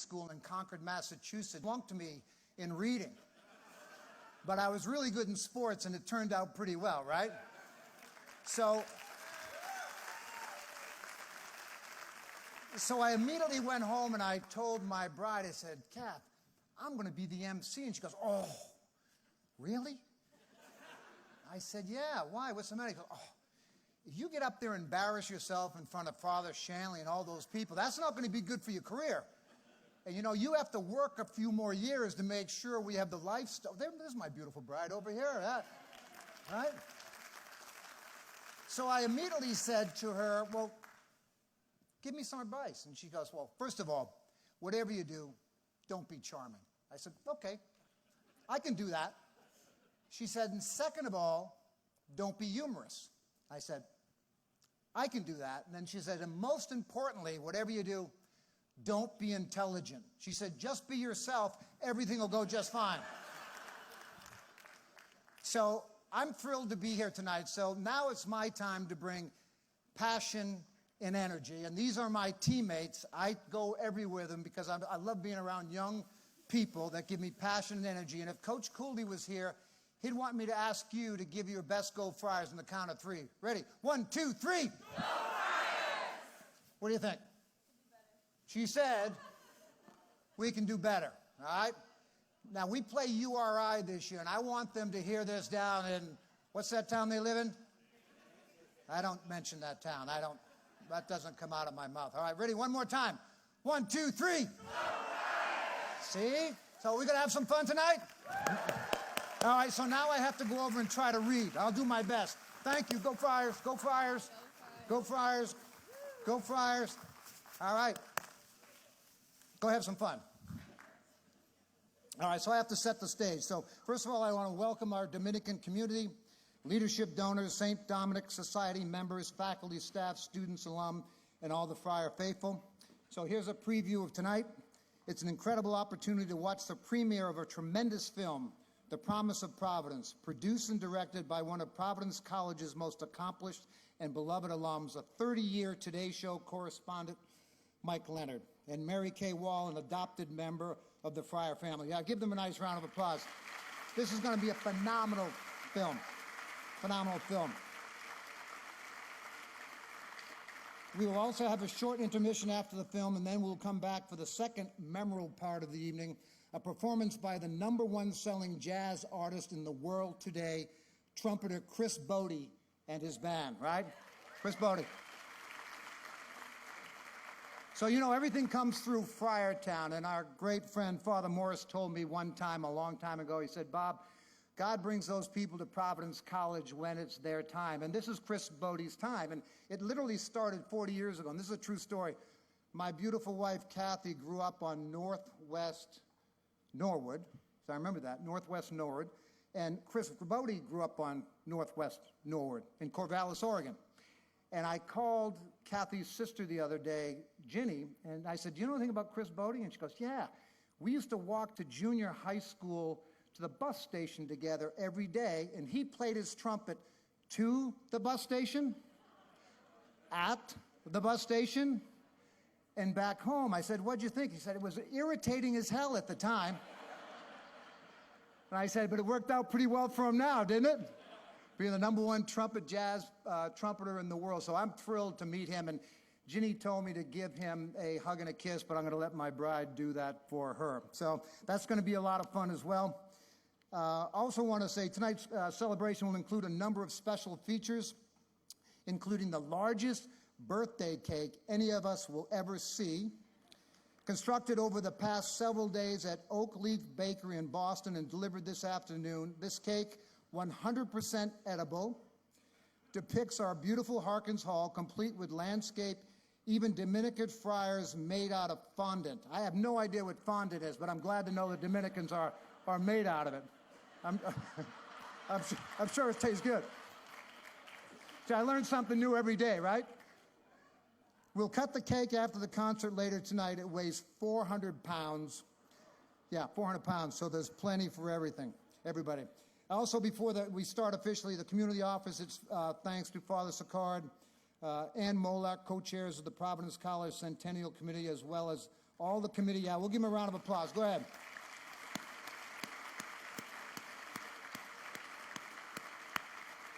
school in Concord, Massachusetts. Flunked me in reading. But I was really good in sports, and it turned out pretty well, right? So I immediately went home, and I told my bride, I said, Kath, I'm going to be the MC. And she goes, oh, really? I said, yeah, why? What's the matter? She goes, oh, if you get up there and embarrass yourself in front of Father Shanley and all those people, that's not going to be good for your career. And, you know, you have to work a few more years to make sure we have the lifestyle. There's my beautiful bride over here, right? So I immediately said to her, well, give me some advice. And she goes, well, first of all, whatever you do, don't be charming. I said, okay, I can do that. She said, and second of all, don't be humorous. I said, I can do that. And then she said, and most importantly, whatever you do, don't be intelligent. She said, just be yourself. Everything will go just fine. So I'm thrilled to be here tonight. So now it's my time to bring passion and energy. And these are my teammates. I go everywhere with them because I love being around young people that give me passion and energy. And if Coach Cooley was here, he'd want me to ask you to give your best Go Friars on the count of three. Ready? 1, 2, 3. Go Friars! What do you think? She said, we can do better, all right? Now, we play URI this year, and I want them to hear this down in, what's that town they live in? I don't mention that town. That doesn't come out of my mouth. All right, ready? One more time. 1, 2, 3. See? So we're going to have some fun tonight? All right, so now I have to go over and try to read. I'll do my best. Thank you. Go Friars. Go Friars. Go Friars. Go Friars. All right. Go have some fun. All right, so I have to set the stage. So first of all, I want to welcome our Dominican community, leadership donors, St. Dominic Society members, faculty, staff, students, alum, and all the Friar faithful. So here's a preview of tonight. It's an incredible opportunity to watch the premiere of a tremendous film, The Promise of Providence, produced and directed by one of Providence College's most accomplished and beloved alums, a 30-year Today Show correspondent, Mike Leonard, and Mary Kay Wall, an adopted member of the Friar family. Yeah, give them a nice round of applause. This is going to be a phenomenal film. Phenomenal film. We will also have a short intermission after the film, and then we'll come back for the second memorable part of the evening, a performance by the #1 selling jazz artist in the world today, trumpeter Chris Bodie and his band, right? Chris Bodie. So, you know, everything comes through Friartown, and our great friend Father Morris told me one time, a long time ago, he said, Bob, God brings those people to Providence College when it's their time. And this is Chris Bodie's time, and it literally started 40 years ago, and this is a true story. My beautiful wife, Kathy, grew up on Northwest Norwood, so I remember that, Northwest Norwood, and Chris Bodie grew up on Northwest Norwood in Corvallis, Oregon. And I called Kathy's sister the other day, Ginny, and I said, do you know anything about Chris Bodie? And she goes, yeah. We used to walk to junior high school to the bus station together every day, and he played his trumpet to the bus station, at the bus station, and back home. I said, what'd you think? He said, it was irritating as hell at the time. And I said, but it worked out pretty well for him now, didn't it? Being the #1 trumpet jazz trumpeter in the world. So I'm thrilled to meet him. And Ginny told me to give him a hug and a kiss, but I'm going to let my bride do that for her. So that's going to be a lot of fun as well. Also want to say tonight's celebration will include a number of special features, including the largest birthday cake any of us will ever see, constructed over the past several days at Oak Leaf Bakery in Boston and delivered this afternoon. This cake, 100% edible, depicts our beautiful Harkins Hall, complete with landscape, even Dominican friars made out of fondant. I have no idea what fondant is, but I'm glad to know the Dominicans are made out of it. I'm sure it tastes good. So I learn something new every day, right? We'll cut the cake after the concert later tonight. It weighs 400 pounds. Yeah, 400 pounds, so there's plenty for everybody. Also, before we start officially, the community office, it's thanks to Father Sicard, Ann Molak, co-chairs of the Providence College Centennial Committee, as well as all the committee. Yeah, we'll give them a round of applause. Go ahead.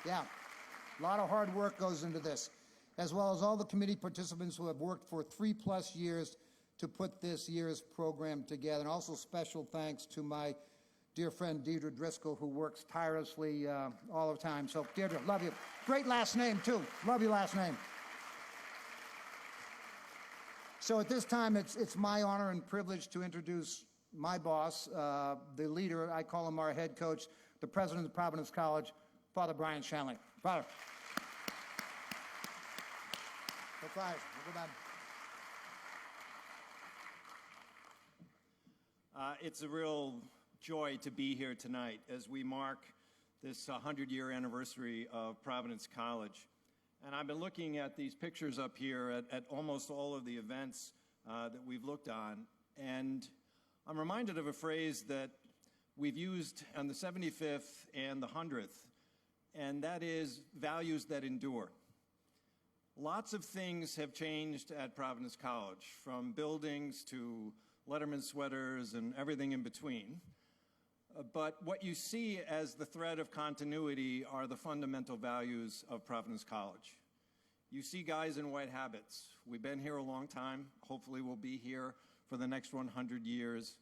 Yeah, a lot of hard work goes into this, as well as all the committee participants who have worked for 3+ years to put this year's program together. And also special thanks to my dear friend Deirdre Driscoll, who works tirelessly all the time. So Deirdre, love you. Great last name, too. Love your last name. So at this time, it's my honor and privilege to introduce my boss, the leader, I call him our head coach, the president of Providence College, Father Brian Shanley. Father. It's a real joy to be here tonight as we mark this 100-year anniversary of Providence College. And I've been looking at these pictures up here at almost all of the events that we've looked on, and I'm reminded of a phrase that we've used on the 75th and the 100th, and that is values that endure. Lots of things have changed at Providence College, from buildings to Letterman sweaters and everything in between. But what you see as the thread of continuity are the fundamental values of Providence College. You see guys in white habits. We've been here a long time. Hopefully we'll be here for the next 100 years.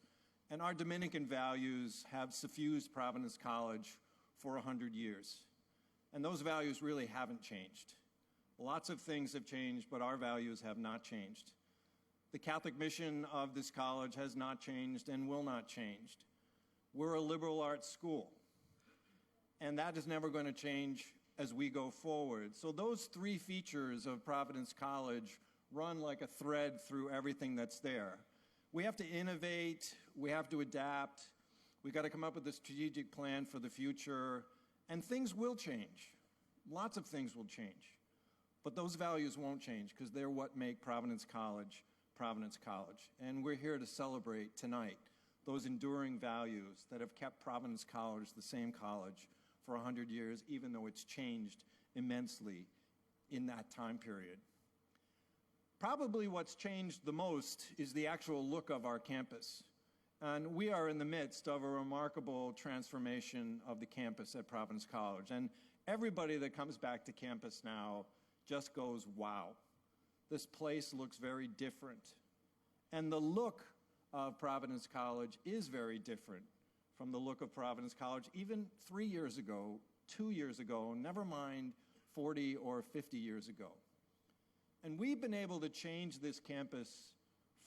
And our Dominican values have suffused Providence College for 100 years. And those values really haven't changed. Lots of things have changed, but our values have not changed. The Catholic mission of this college has not changed and will not change. We're a liberal arts school, and that is never going to change as we go forward. So those three features of Providence College run like a thread through everything that's there. We have to innovate, we have to adapt, we've got to come up with a strategic plan for the future, and things will change. Lots of things will change. But those values won't change because they're what make Providence College, Providence College. And we're here to celebrate tonight those enduring values that have kept Providence College the same college for 100 years, even though it's changed immensely in that time period. Probably what's changed the most is the actual look of our campus. And we are in the midst of a remarkable transformation of the campus at Providence College. And everybody that comes back to campus now just goes, wow, this place looks very different. And the look of Providence College is very different from the look of Providence College even 3 years ago, 2 years ago, never mind 40 or 50 years ago. And we've been able to change this campus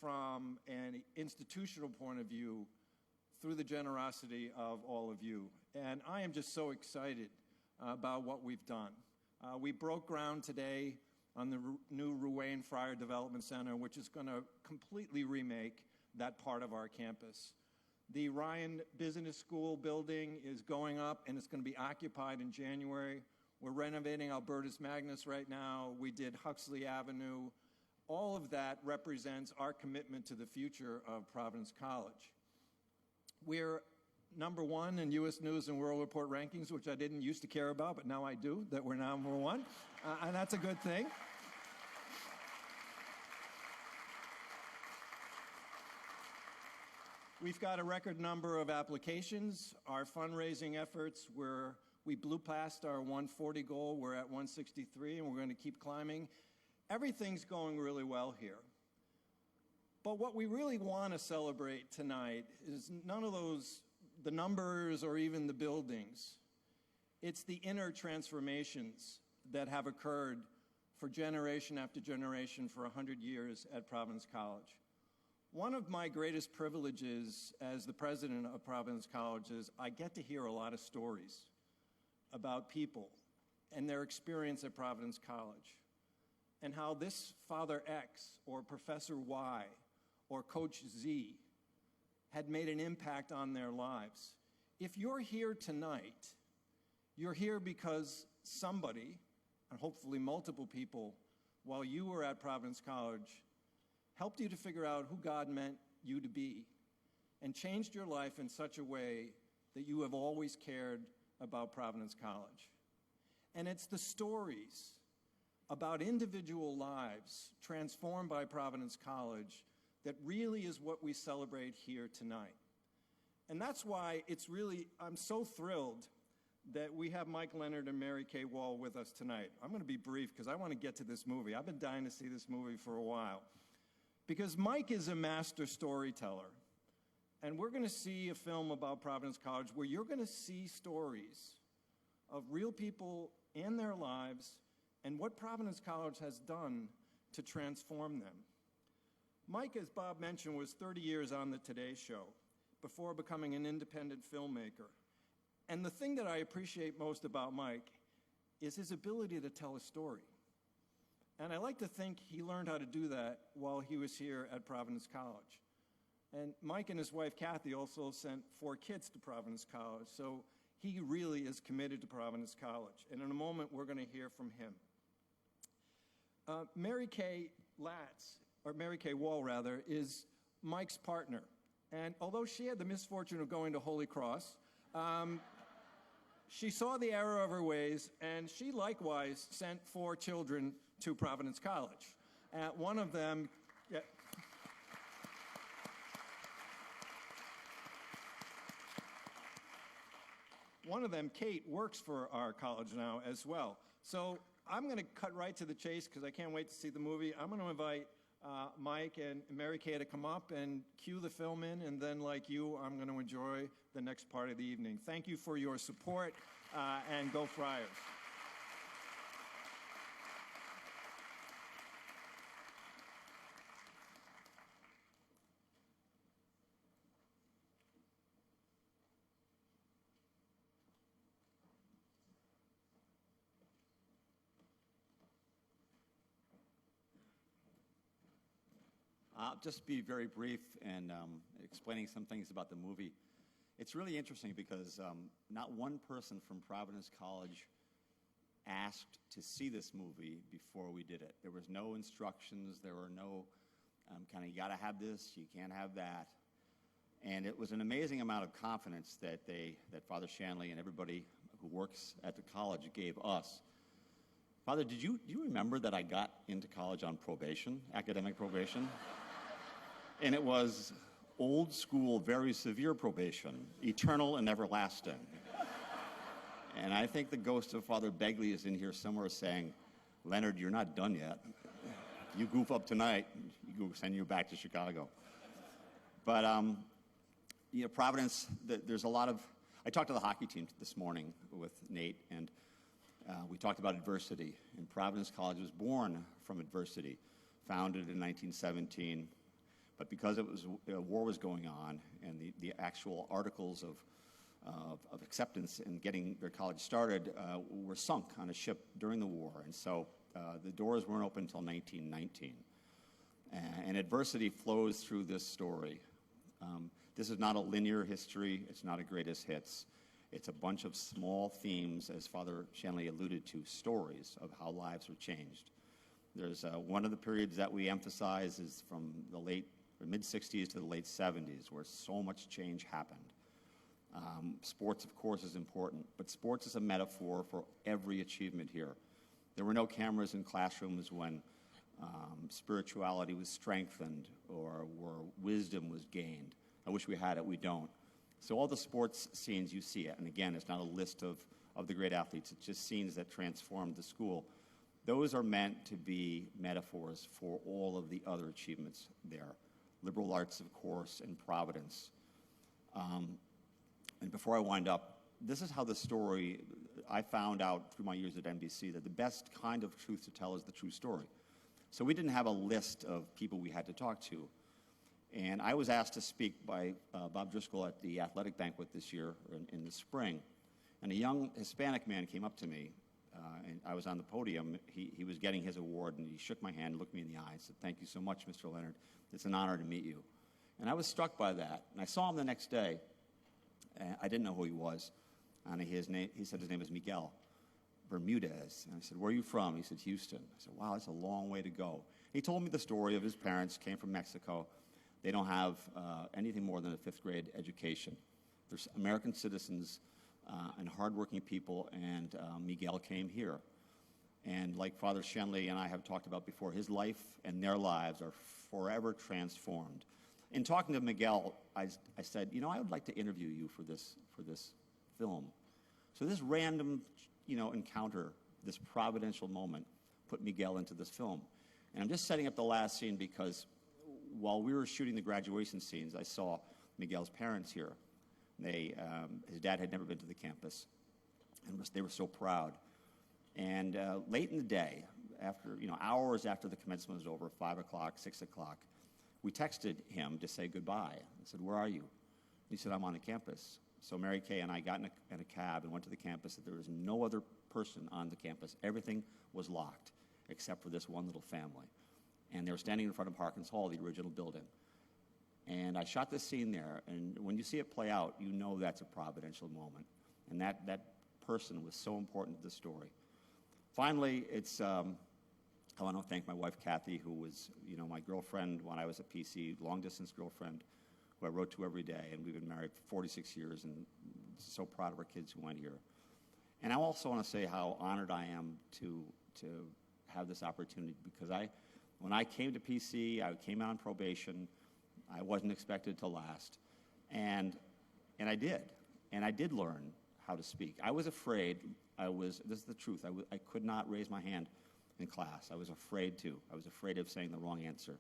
from an institutional point of view through the generosity of all of you. And I am just so excited about what we've done. We broke ground today on the new Ruane Fryer Development Center, which is going to completely remake that part of our campus. The Ryan Business School building is going up, and it's going to be occupied in January. We're renovating Albertus Magnus right now. We did Huxley Avenue. All of that represents our commitment to the future of Providence College. We're #1 in U.S. News and World Report rankings, which I didn't used to care about, but now I do, that we're now #1, and that's a good thing. We've got a record number of applications. Our fundraising efforts, we blew past our 140 goal. We're at 163, and we're going to keep climbing. Everything's going really well here. But what we really want to celebrate tonight is none of those, the numbers or even the buildings. It's the inner transformations that have occurred for generation after generation for 100 years at Providence College. One of my greatest privileges as the president of Providence College is I get to hear a lot of stories about people and their experience at Providence College, and how this Father X or Professor Y or Coach Z had made an impact on their lives. If you're here tonight, you're here because somebody, and hopefully multiple people, while you were at Providence College, helped you to figure out who God meant you to be and changed your life in such a way that you have always cared about Providence College. And it's the stories about individual lives transformed by Providence College that really is what we celebrate here tonight. And that's why I'm so thrilled that we have Mike Leonard and Mary Kay Wall with us tonight. I'm going to be brief because I want to get to this movie. I've been dying to see this movie for a while. Because Mike is a master storyteller. And we're going to see a film about Providence College where you're going to see stories of real people and their lives and what Providence College has done to transform them. Mike, as Bob mentioned, was 30 years on the Today Show before becoming an independent filmmaker. And the thing that I appreciate most about Mike is his ability to tell a story. And I like to think he learned how to do that while he was here at Providence College. And Mike and his wife, Kathy, also sent 4 kids to Providence College. So he really is committed to Providence College. And in a moment, we're going to hear from him. Mary Kay Wall, rather, is Mike's partner. And although she had the misfortune of going to Holy Cross, she saw the error of her ways, and she likewise sent 4 children to Providence College. One of them, Kate, works for our college now as well. So I'm going to cut right to the chase because I can't wait to see the movie. I'm going to invite Mike and Mary Kay to come up and cue the film in, and then, like you, I'm going to enjoy the next part of the evening. Thank you for your support, and go Friars. I'll just be very brief and explaining some things about the movie. It's really interesting because not one person from Providence College asked to see this movie before we did it. There was no instructions. There were no you got to have this, you can't have that. And it was an amazing amount of confidence that Father Shanley and everybody who works at the college gave us. Father, do you remember that I got into college on probation, academic probation? And it was old school, very severe probation, eternal and everlasting. And I think the ghost of Father Begley is in here somewhere saying, Leonard, you're not done yet. You goof up tonight, we'll send you back to Chicago. But, Providence, there's a lot of... I talked to the hockey team this morning with Nate, and we talked about adversity. And Providence College was born from adversity, founded in 1917. But because war was going on, and the actual articles of acceptance and getting their college started were sunk on a ship during the war. And so the doors weren't open until 1919. And adversity flows through this story. This is not a linear history. It's not a greatest hits. It's a bunch of small themes, as Father Shanley alluded to, stories of how lives were changed. There's one of the periods that we emphasize is from the mid-60s to the late 70s, where so much change happened. Sports, of course, is important, but sports is a metaphor for every achievement here. There were no cameras in classrooms when spirituality was strengthened or where wisdom was gained. I wish we had it, we don't. So all the sports scenes you see, and again, it's not a list of the great athletes, it's just scenes that transformed the school. Those are meant to be metaphors for all of the other achievements there. Liberal arts, of course, and Providence. And before I wind up, this is how the story, I found out through my years at NBC, that the best kind of truth to tell is the true story. So we didn't have a list of people we had to talk to. And I was asked to speak by Bob Driscoll at the athletic banquet this year in the spring. And a young Hispanic man came up to me, and I was on the podium. He was getting his award, and he shook my hand, looked me in the eye, and said, "Thank you so much, Mr. Leonard. It's an honor to meet you." And I was struck by that. And I saw him the next day. I didn't know who he was. And he said his name is Miguel Bermudez. And I said, "Where are you from?" He said, "Houston." I said, "Wow, that's a long way to go." He told me the story of his parents, came from Mexico. They don't have anything more than a 5th grade education. They're American citizens and hardworking people, and Miguel came here. And like Father Shenley and I have talked about before, his life and their lives are forever transformed. In talking to Miguel, I said, you know, I would like to interview you for this film. So this random, you know, encounter, this providential moment, put Miguel into this film. And I'm just setting up the last scene because while we were shooting the graduation scenes, I saw Miguel's parents here. His dad had never been to the campus, and they were so proud. And late in the day, after, you know, hours after the commencement was over, 5 o'clock, 6 o'clock, we texted him to say goodbye. I said, where are you? He said, I'm on the campus. So Mary Kay and I got in a cab and went to the campus. There was no other person on the campus. Everything was locked except for this one little family. And they were standing in front of Harkins Hall, the original building. And I shot this scene there, and when you see it play out, you know that's a providential moment. And that person was so important to the story. Finally, I want to thank my wife, Kathy, who was, you know, my girlfriend when I was at PC, long-distance girlfriend, who I wrote to every day, and we've been married for 46 years, and so proud of our kids who went here. And I also want to say how honored I am to have this opportunity, because when I came to PC, I came out on probation. I wasn't expected to last, and I did. And I did learn how to speak. I was afraid. This is the truth. I could not raise my hand in class. I was afraid to. I was afraid of saying the wrong answer.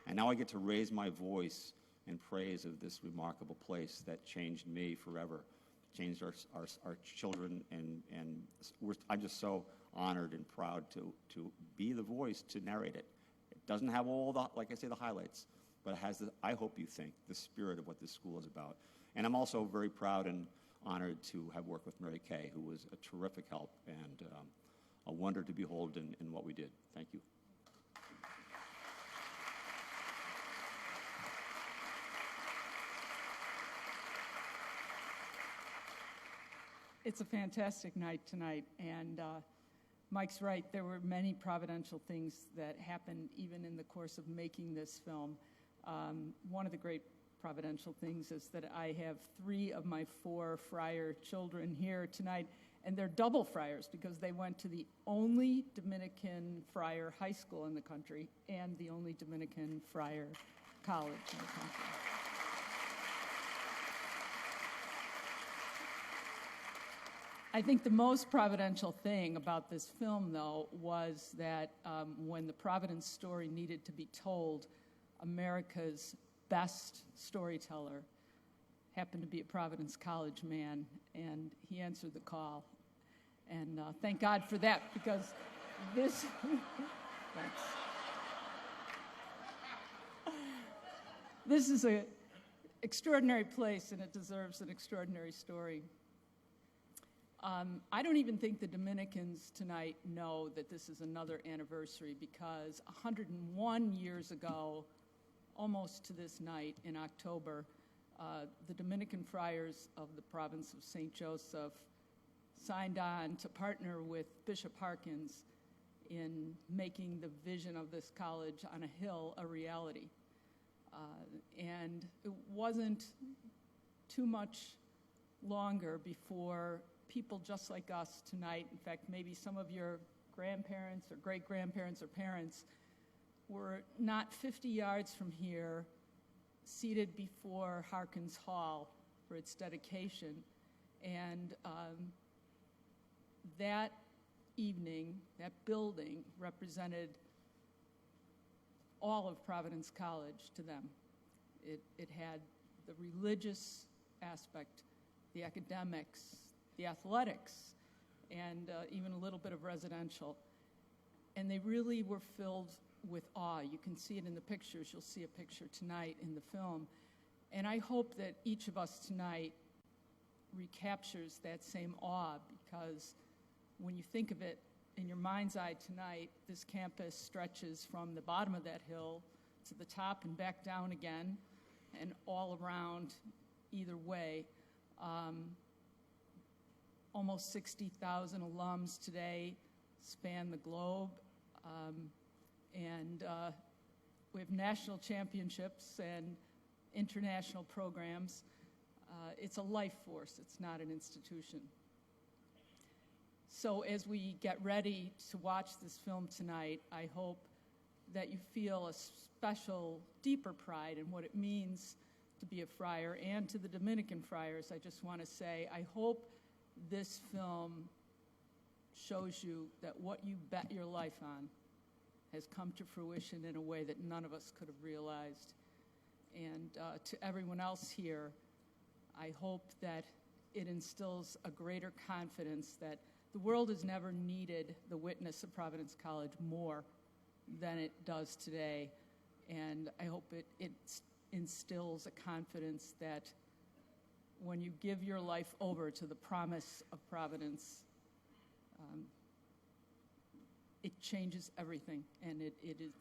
And now I get to raise my voice in praise of this remarkable place that changed me forever, changed our children, and I'm just so honored and proud to be the voice to narrate it. It doesn't have all the, like I say, the highlights, but it has, I hope you think, the spirit of what this school is about. And I'm also very proud and honored to have worked with Mary Kay, who was a terrific help and a wonder to behold in what we did. Thank you. It's a fantastic night tonight, and Mike's right. There were many providential things that happened even in the course of making this film. One of the great providential things is that I have 3 of my 4 friar children here tonight, and they're double friars because they went to the only Dominican friar high school in the country and the only Dominican friar college in the country. I think the most providential thing about this film, though, was that when the Providence story needed to be told, America's best storyteller happened to be a Providence College man, and he answered the call. And thank God for that, because this... This is an extraordinary place, and it deserves an extraordinary story. I don't even think the Dominicans tonight know that this is another anniversary, because 101 years ago, almost to this night in October, the Dominican friars of the province of St. Joseph signed on to partner with Bishop Harkins in making the vision of this college on a hill a reality. And it wasn't too much longer before people just like us tonight, in fact, maybe some of your grandparents or great-grandparents or parents, were not 50 yards from here, seated before Harkins Hall for its dedication. And that evening, that building represented all of Providence College to them. It had the religious aspect, the academics, the athletics, and even a little bit of residential. And they really were filled with awe. You can see it in the pictures. You'll see a picture tonight in the film. And I hope that each of us tonight recaptures that same awe, because when you think of it in your mind's eye tonight, this campus stretches from the bottom of that hill to the top and back down again, and all around either way. Almost 60,000 alums today span the globe, and we have national championships and international programs. It's a life force. It's not an institution. So as we get ready to watch this film tonight, I hope that you feel a special, deeper pride in what it means to be a friar. And to the Dominican friars, I just want to say, I hope this film shows you that what you bet your life on has come to fruition in a way that none of us could have realized. And to everyone else here, I hope that it instills a greater confidence that the world has never needed the witness of Providence College more than it does today. And I hope it instills a confidence that when you give your life over to the promise of Providence, it changes everything, and it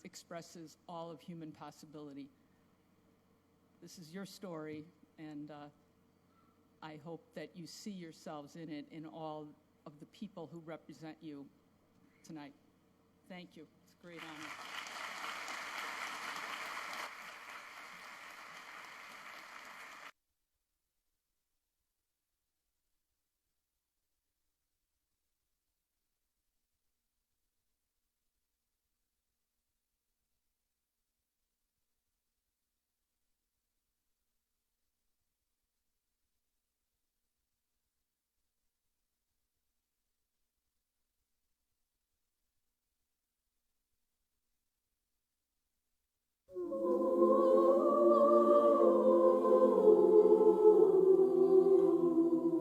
expresses all of human possibility. This is your story, and I hope that you see yourselves in it, in all of the people who represent you tonight. Thank you. It's a great honor.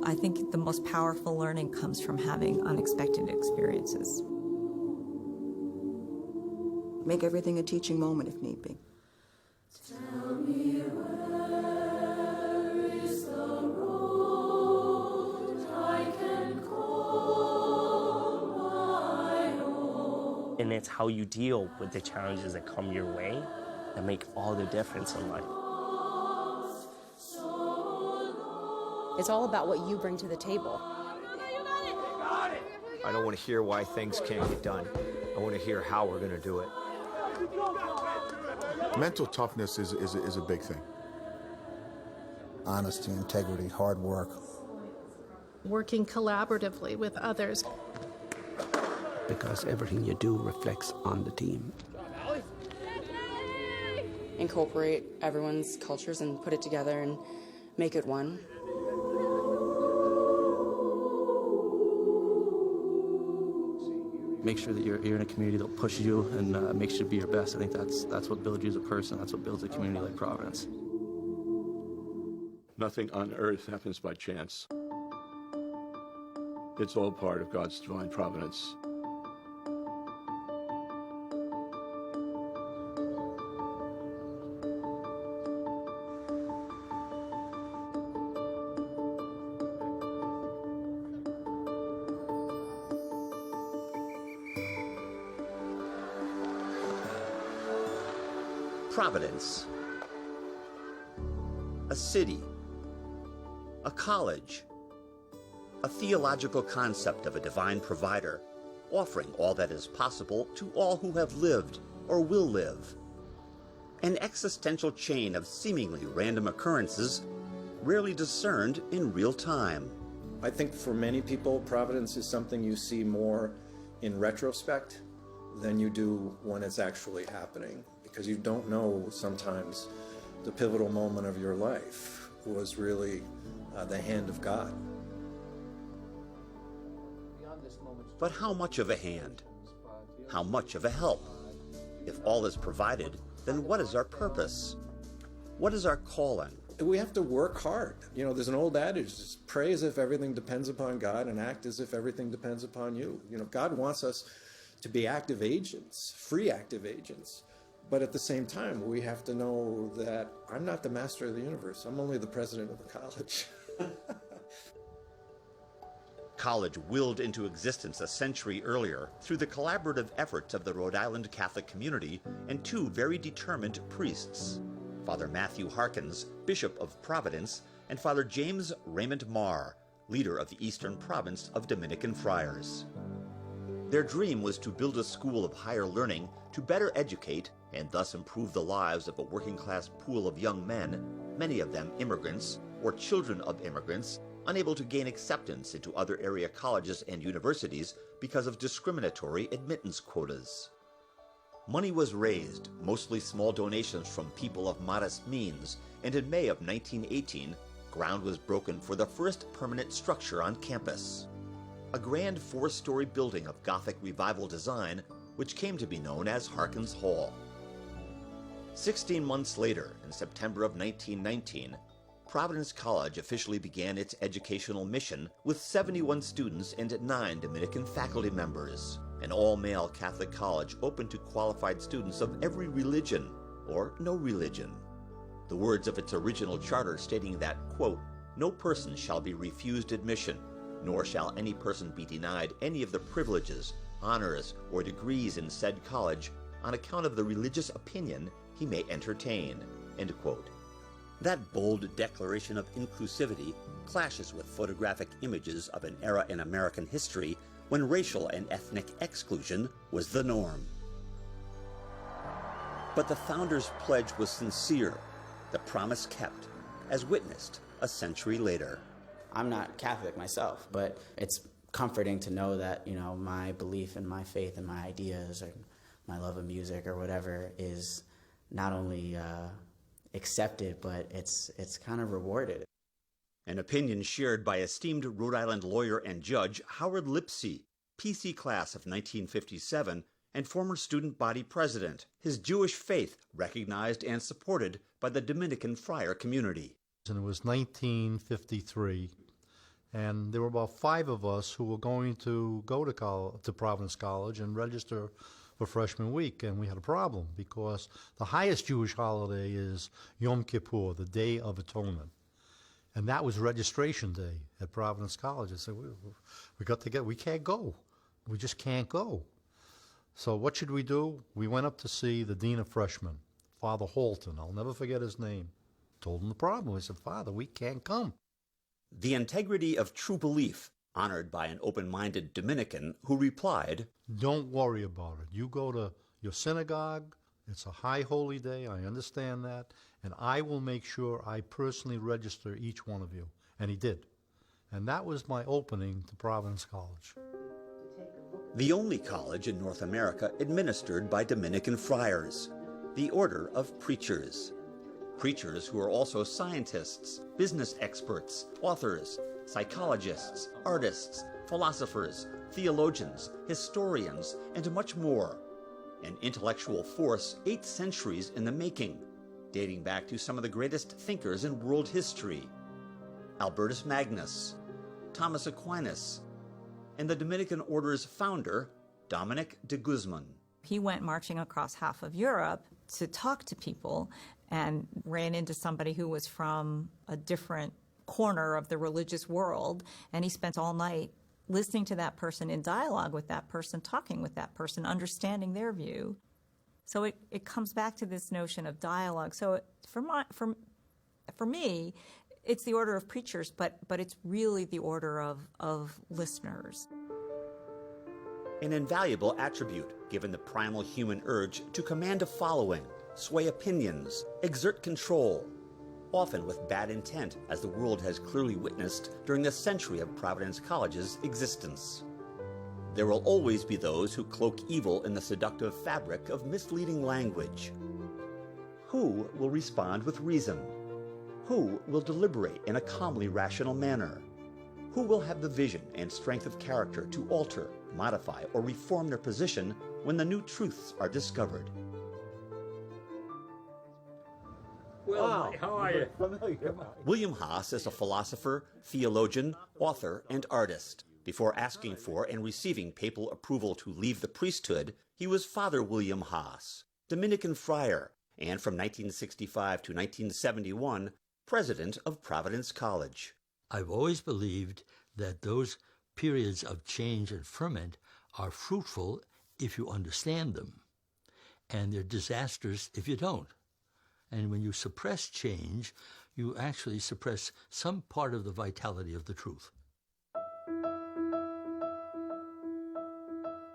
I think the most powerful learning comes from having unexpected experiences. Make everything a teaching moment if need be. Tell me where is the road I can call my own. And it's how you deal with the challenges that come your way that make all the difference in life. It's all about what you bring to the table. I don't want to hear why things can't get done. I want to hear how we're going to do it. Mental toughness is a big thing. Honesty, integrity, hard work. Working collaboratively with others. Because everything you do reflects on the team. Incorporate everyone's cultures and put it together and make it one. Make sure that you're in a community that pushes you and makes you be your best. I think that's what builds you as a person. That's what builds a community like Providence. Nothing on earth happens by chance. It's all part of God's divine providence. Providence, a city, a college, a theological concept of a divine provider, offering all that is possible to all who have lived or will live. An existential chain of seemingly random occurrences, rarely discerned in real time. I think for many people, Providence is something you see more in retrospect than you do when it's actually happening. Because you don't know sometimes the pivotal moment of your life was really the hand of God. But how much of a hand? How much of a help? If all is provided, then what is our purpose? What is our calling? We have to work hard. You know, there's an old adage, just pray as if everything depends upon God and act as if everything depends upon you. You know, God wants us to be active agents, free active agents. But at the same time, we have to know that I'm not the master of the universe. I'm only the president of the college. College willed into existence a century earlier through the collaborative efforts of the Rhode Island Catholic community and two very determined priests, Father Matthew Harkins, Bishop of Providence, and Father James Raymond Marr, leader of the Eastern Province of Dominican Friars. Their dream was to build a school of higher learning to better educate and thus improve the lives of a working-class pool of young men, many of them immigrants or children of immigrants, unable to gain acceptance into other area colleges and universities because of discriminatory admittance quotas. Money was raised, mostly small donations from people of modest means, and in May of 1918, ground was broken for the first permanent structure on campus. A grand 4-story building of Gothic Revival design, which came to be known as Harkins Hall. 16 months later, in September of 1919, Providence College officially began its educational mission with 71 students and 9 Dominican faculty members, an all-male Catholic college open to qualified students of every religion or no religion. The words of its original charter stating that, quote, "No person shall be refused admission, nor shall any person be denied any of the privileges, honors, or degrees in said college on account of the religious opinion he may entertain," end quote. That bold declaration of inclusivity clashes with photographic images of an era in American history when racial and ethnic exclusion was the norm. But the founders' pledge was sincere, the promise kept, as witnessed a century later. I'm not Catholic myself, but it's comforting to know that, you know, my belief and my faith and my ideas or my love of music or whatever is not only accepted, but it's kind of rewarded. An opinion shared by esteemed Rhode Island lawyer and judge Howard Lipsey, PC class of 1957, and former student body president, his Jewish faith recognized and supported by the Dominican friar community. And it was 1953, and there were about 5 of us who were going to go to Providence College and register for freshman week, and we had a problem because the highest Jewish holiday is Yom Kippur, the Day of Atonement, and that was registration day at Providence College. I said, we can't go. We just can't go. So what should we do? We went up to see the dean of freshmen, Father Halton. I'll never forget his name. Told him the problem. I said, "Father, we can't come." The integrity of true belief, honored by an open-minded Dominican who replied, "Don't worry about it. You go to your synagogue. It's a high holy day. I understand that. And I will make sure I personally register each one of you." And he did. And that was my opening to Providence College. The only college in North America administered by Dominican friars, the Order of Preachers. Preachers who are also scientists, business experts, authors, psychologists, artists, philosophers, theologians, historians, and much more. An intellectual force 8 centuries in the making, dating back to some of the greatest thinkers in world history. Albertus Magnus, Thomas Aquinas, and the Dominican Order's founder, Dominic de Guzman. He went marching across half of Europe to talk to people and ran into somebody who was from a different corner of the religious world, and he spent all night listening to that person, in dialogue with that person, talking with that person, understanding their view. So it comes back to this notion of dialogue. So for me, it's the order of preachers, but it's really the order of listeners. An invaluable attribute given the primal human urge to command a following, sway opinions, exert control, often with bad intent, as the world has clearly witnessed during the century of Providence College's existence. There will always be those who cloak evil in the seductive fabric of misleading language. Who will respond with reason? Who will deliberate in a calmly rational manner? Who will have the vision and strength of character to alter, modify, or reform their position when the new truths are discovered? Well, Mike, how are you? William Haas is a philosopher, theologian, author, and artist. Before asking for and receiving papal approval to leave the priesthood, he was Father William Haas, Dominican friar, and from 1965 to 1971, president of Providence College. I've always believed that those periods of change and ferment are fruitful if you understand them, and they're disasters if you don't. And when you suppress change, you actually suppress some part of the vitality of the truth.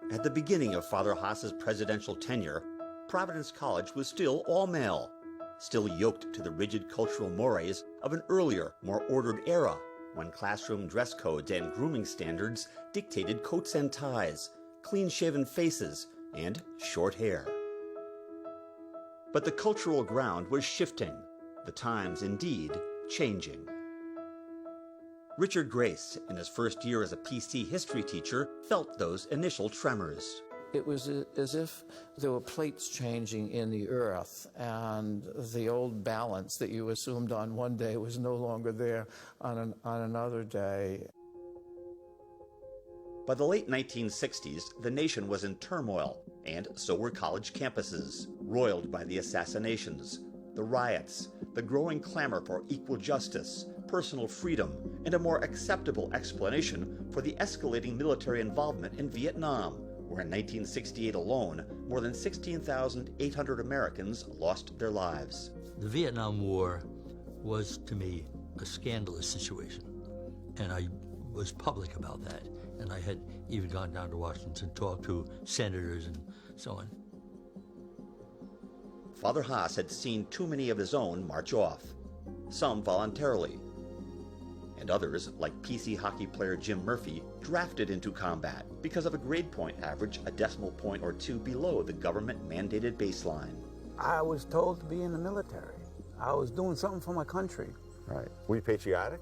At the beginning of Father Haas's presidential tenure, Providence College was still all-male, still yoked to the rigid cultural mores of an earlier, more ordered era, when classroom dress codes and grooming standards dictated coats and ties, clean-shaven faces, and short hair. But the cultural ground was shifting, the times indeed changing. Richard Grace, in his first year as a PC history teacher, felt those initial tremors. It was as if there were plates changing in the earth, and the old balance that you assumed on one day was no longer there on another day. By the late 1960s, the nation was in turmoil, and so were college campuses, roiled by the assassinations, the riots, the growing clamor for equal justice, personal freedom, and a more acceptable explanation for the escalating military involvement in Vietnam, where in 1968 alone, more than 16,800 Americans lost their lives. The Vietnam War was, to me, a scandalous situation, and I was public about that. And I had even gone down to Washington, talked to senators and so on. Father Haas had seen too many of his own march off, some voluntarily, and others, like PC hockey player Jim Murphy, drafted into combat because of a grade point average a decimal point or two below the government-mandated baseline. I was told to be in the military. I was doing something for my country. Right. Were you patriotic?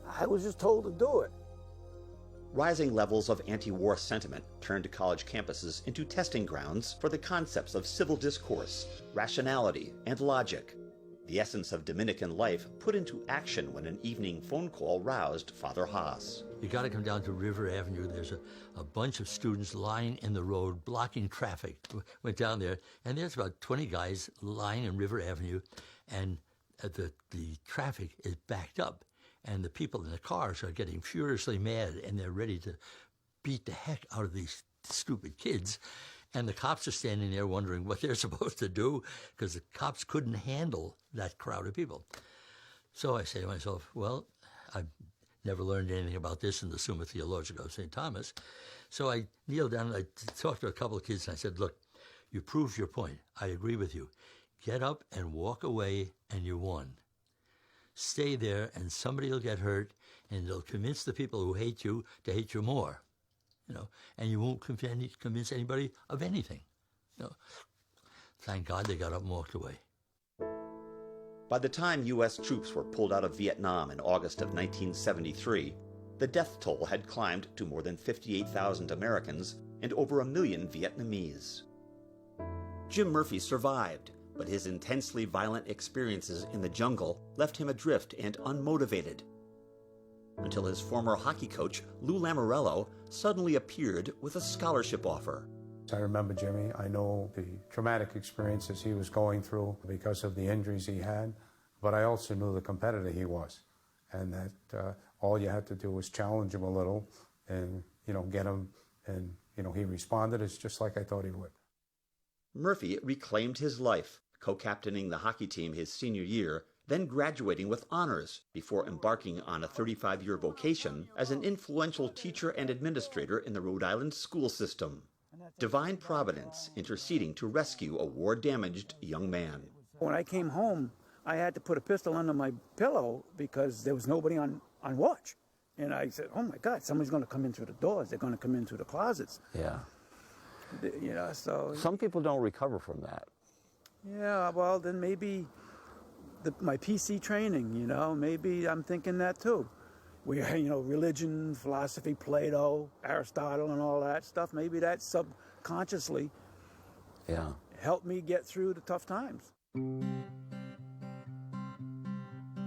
I was just told to do it. Rising levels of anti-war sentiment turned college campuses into testing grounds for the concepts of civil discourse, rationality, and logic. The essence of Dominican life put into action when an evening phone call roused Father Haas. You got to come down to River Avenue. There's a bunch of students lying in the road, blocking traffic. Went down there, and there's about 20 guys lying in River Avenue, and the traffic is backed up. And the people in the cars are getting furiously mad, and they're ready to beat the heck out of these stupid kids. And the cops are standing there wondering what they're supposed to do, because the cops couldn't handle that crowd of people. So I say to myself, well, I've never learned anything about this in the Summa Theologica of St. Thomas. So I kneeled down and I talked to a couple of kids, and I said, look, you proved your point. I agree with you. Get up and walk away, and you won. Stay there, and somebody will get hurt, and they'll convince the people who hate you to hate you more, and you won't convince anybody of anything. Thank God they got up and walked away. By the time U.S. troops were pulled out of Vietnam in August of 1973, the death toll had climbed to more than 58,000 Americans and over 1 million Vietnamese. Jim Murphy survived, but his intensely violent experiences in the jungle left him adrift and unmotivated, until his former hockey coach, Lou Lamorello, suddenly appeared with a scholarship offer. I remember Jimmy. I know the traumatic experiences he was going through because of the injuries he had, but I also knew the competitor he was, and that all you had to do was challenge him a little and, get him, and, he responded as just like I thought he would. Murphy reclaimed his life, co-captaining the hockey team his senior year, then graduating with honors before embarking on a 35-year vocation as an influential teacher and administrator in the Rhode Island school system. Divine Providence interceding to rescue a war-damaged young man. When I came home, I had to put a pistol under my pillow because there was nobody on watch. And I said, oh my God, somebody's going to come in through the doors. They're going to come in through the closets. Yeah. So... Some people don't recover from that. Yeah, well, then maybe my PC training, maybe I'm thinking that too. Religion, philosophy, Plato, Aristotle, and all that stuff, maybe that subconsciously helped me get through the tough times.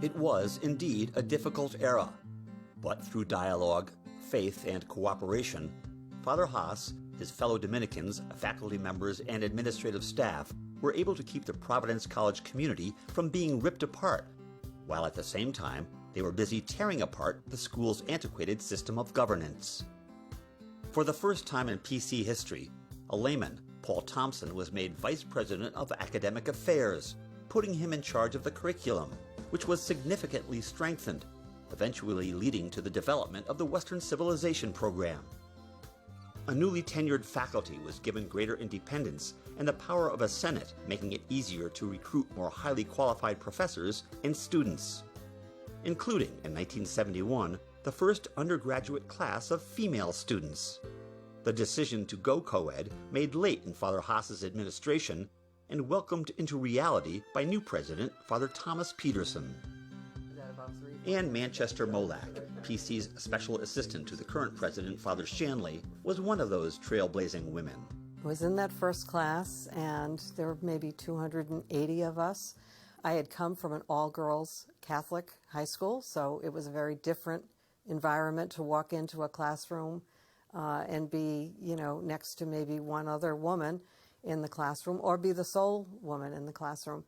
It was indeed a difficult era, but through dialogue, faith, and cooperation, Father Haas, his fellow Dominicans, faculty members, and administrative staff were able to keep the Providence College community from being ripped apart, while at the same time they were busy tearing apart the school's antiquated system of governance. For the first time in PC history, a layman, Paul Thompson, was made Vice President of Academic Affairs, putting him in charge of the curriculum, which was significantly strengthened, eventually leading to the development of the Western Civilization program. A newly tenured faculty was given greater independence and the power of a senate, making it easier to recruit more highly qualified professors and students, including, in 1971, the first undergraduate class of female students. The decision to go co-ed, made late in Father Haas's administration, and welcomed into reality by new president, Father Thomas Peterson. And Manchester Molak, PC's special assistant to the current president, Father Shanley, was one of those trailblazing women. I was in that first class, and there were maybe 280 of us. I had come from an all-girls Catholic high school, so it was a very different environment to walk into a classroom and be, next to maybe one other woman in the classroom, or be the sole woman in the classroom.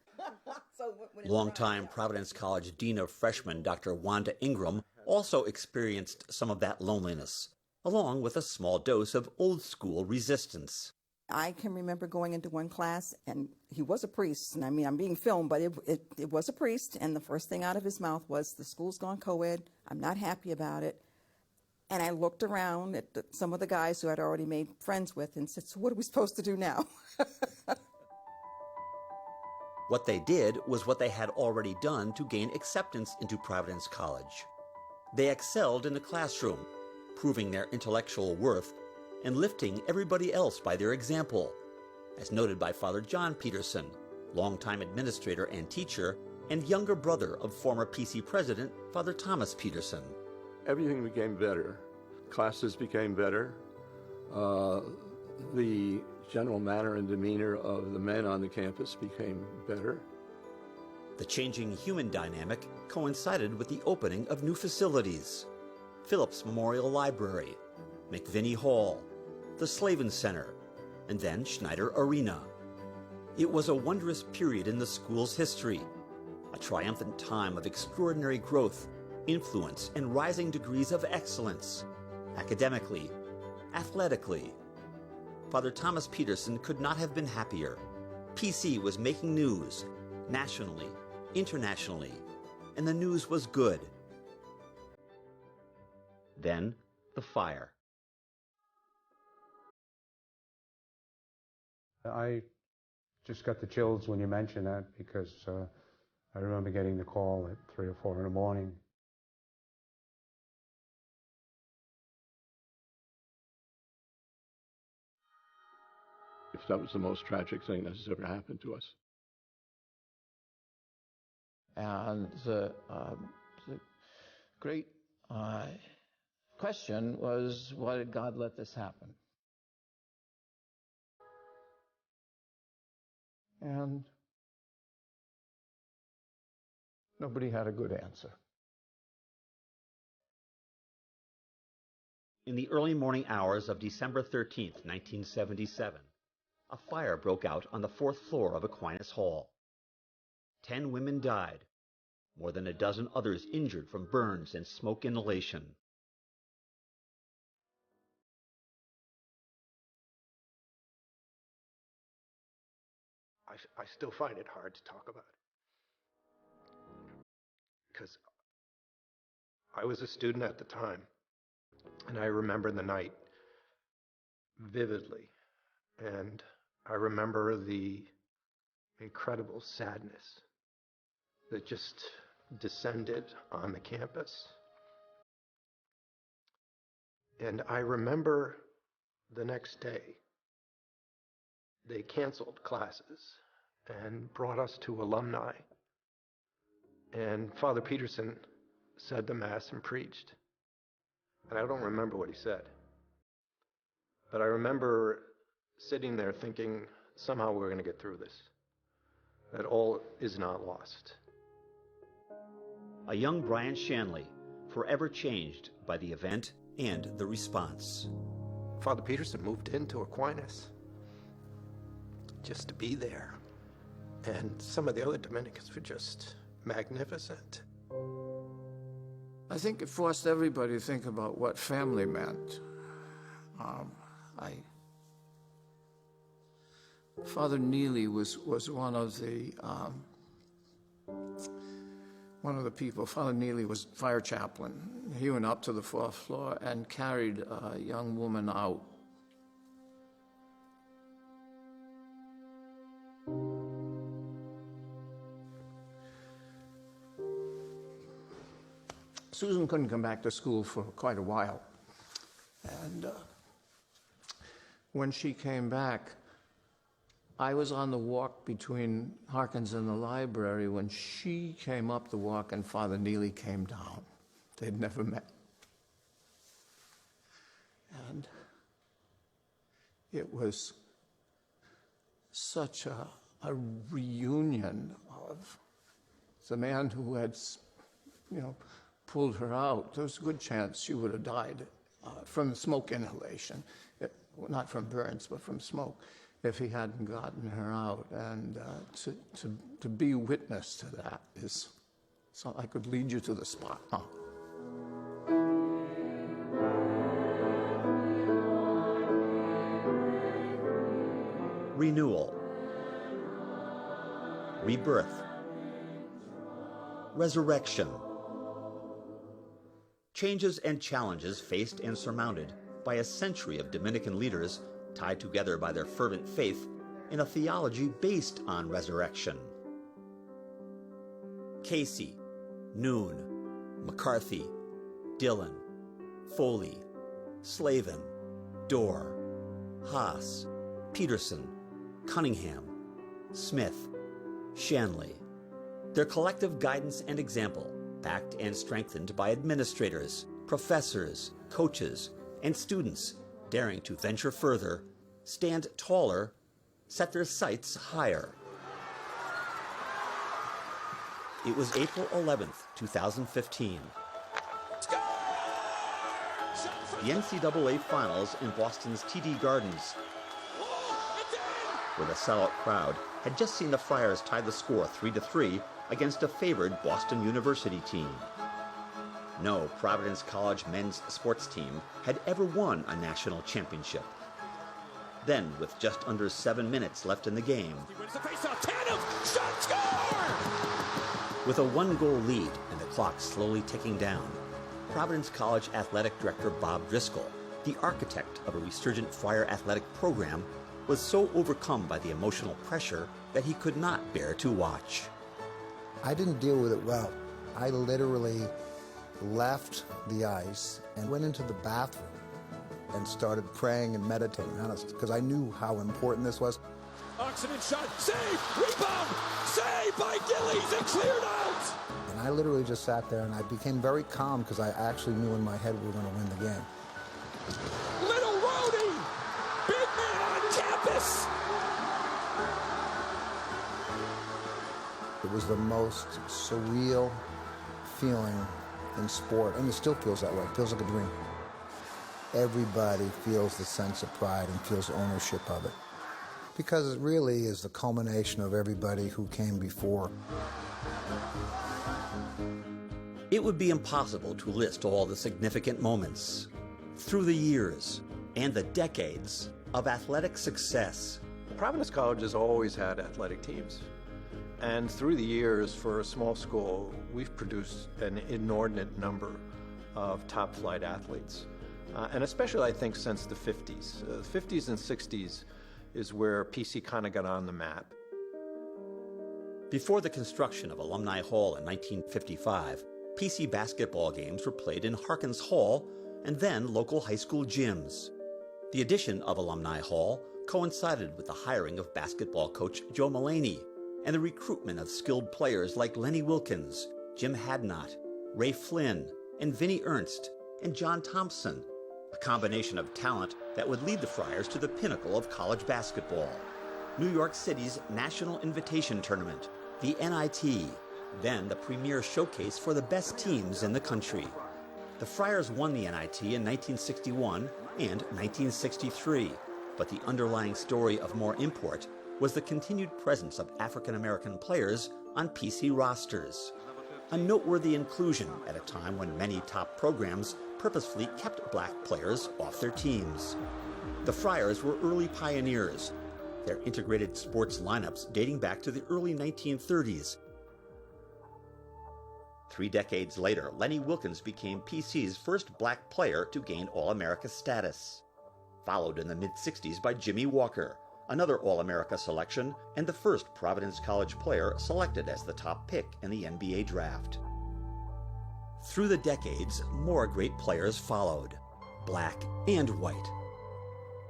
Longtime Providence College Dean of Freshmen, Dr. Wanda Ingram, also experienced some of that loneliness, along with a small dose of old-school resistance. I can remember going into one class, and he was a priest, and I mean, I'm being filmed, but it was a priest, and the first thing out of his mouth was, "The school's gone co-ed, I'm not happy about it." And I looked around at some of the guys who I'd already made friends with and said, "So what are we supposed to do now?" What they did was what they had already done to gain acceptance into Providence College. They excelled in the classroom, proving their intellectual worth and lifting everybody else by their example, as noted by Father John Peterson, longtime administrator and teacher, and younger brother of former PC president, Father Thomas Peterson. Everything became better. Classes became better. The general manner and demeanor of the men on the campus became better. The changing human dynamic coincided with the opening of new facilities. Phillips Memorial Library, McVinney Hall, the Slavin Center, and then Schneider Arena. It was a wondrous period in the school's history, a triumphant time of extraordinary growth, influence, and rising degrees of excellence, academically, athletically. Father Thomas Peterson could not have been happier. PC was making news, nationally, internationally, and the news was good. Then, the fire. I just got the chills when you mentioned that because I remember getting the call at 3 or 4 in the morning. If that was the most tragic thing that has ever happened to us. And the great question was, why did God let this happen? And nobody had a good answer. In the early morning hours of December 13th, 1977, a fire broke out on the 4th floor of Aquinas Hall. 10 women died, more than a dozen others injured from burns and smoke inhalation. I still find it hard to talk about it. Because I was a student at the time, and I remember the night vividly. And I remember the incredible sadness that just descended on the campus. And I remember the next day, they canceled classes and brought us to alumni. And Father Peterson said the Mass and preached. And I don't remember what he said. But I remember sitting there thinking, somehow we're going to get through this. That all is not lost. A young Brian Shanley, forever changed by the event and the response. Father Peterson moved into Aquinas just to be there. And some of the other Dominicans were just magnificent. I think it forced everybody to think about what family meant. Father Neely was one of the people. Father Neely was fire chaplain. He went up to the 4th floor and carried a young woman out. Susan couldn't come back to school for quite a while. And when she came back, I was on the walk between Harkins and the library when she came up the walk and Father Neely came down. They'd never met. And it was such a reunion of the man who had, pulled her out. There was a good chance she would have died from smoke inhalation, not from burns, but from smoke, if he hadn't gotten her out. And to be witness to that is, so I could lead you to the spot. Oh. Renewal, rebirth, resurrection. Changes and challenges faced and surmounted by a century of Dominican leaders tied together by their fervent faith in a theology based on resurrection. Casey, Noon, McCarthy, Dillon, Foley, Slavin, Dorr, Haas, Peterson, Cunningham, Smith, Shanley. Their collective guidance and example, backed and strengthened by administrators, professors, coaches, and students daring to venture further, stand taller, set their sights higher. It was April 11th, 2015. The NCAA Finals in Boston's TD Gardens, where the sellout crowd had just seen the Friars tie the score 3-3 against a favored Boston University team. No Providence College men's sports team had ever won a national championship. Then, with just under 7 minutes left in the game, with a 1-goal lead and the clock slowly ticking down, Providence College Athletic Director Bob Driscoll, the architect of a resurgent Friar athletic program, was so overcome by the emotional pressure that he could not bear to watch. I didn't deal with it well. I literally left the ice and went into the bathroom and started praying and meditating, honestly, because I knew how important this was. Oxenden shot, save, rebound, save by Gillies, and cleared out! And I literally just sat there and I became very calm because I actually knew in my head we were going to win the game. Little Rhodey! Big man on campus! It was the most surreal feeling in sport, and it still feels that way. It feels like a dream. Everybody feels the sense of pride and feels ownership of it, because it really is the culmination of everybody who came before. It would be impossible to list all the significant moments through the years and the decades of athletic success. Providence College has always had athletic teams. And through the years, for a small school, we've produced an inordinate number of top-flight athletes. And especially, I think, since the 50s. The 50s and 60s is where PC kind of got on the map. Before the construction of Alumni Hall in 1955, PC basketball games were played in Harkins Hall and then local high school gyms. The addition of Alumni Hall coincided with the hiring of basketball coach Joe Mullaney and the recruitment of skilled players like Lenny Wilkins, Jim Hadnot, Ray Flynn, and Vinnie Ernst, and John Thompson, a combination of talent that would lead the Friars to the pinnacle of college basketball. New York City's National Invitation Tournament, the NIT, then the premier showcase for the best teams in the country. The Friars won the NIT in 1961 and 1963, but the underlying story of more import was the continued presence of African-American players on PC rosters. A noteworthy inclusion at a time when many top programs purposefully kept black players off their teams. The Friars were early pioneers, their integrated sports lineups dating back to the early 1930s. 3 decades later, Lenny Wilkins became PC's first black player to gain All-America status, followed in the mid-60s by Jimmy Walker, another All-America selection, and the first Providence College player selected as the top pick in the NBA draft. Through the decades, more great players followed, black and white,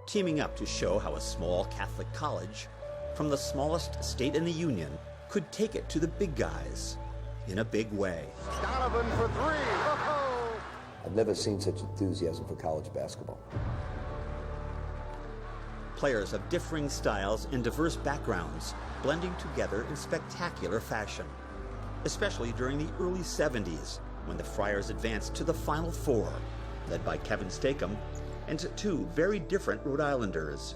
teaming up to show how a small Catholic college from the smallest state in the Union, could take it to the big guys in a big way. Donovan for three. Oh-ho! I've never seen such enthusiasm for college basketball. Players of differing styles and diverse backgrounds blending together in spectacular fashion, especially during the early 70s when the Friars advanced to the Final Four, led by Kevin Stakem and two very different Rhode Islanders,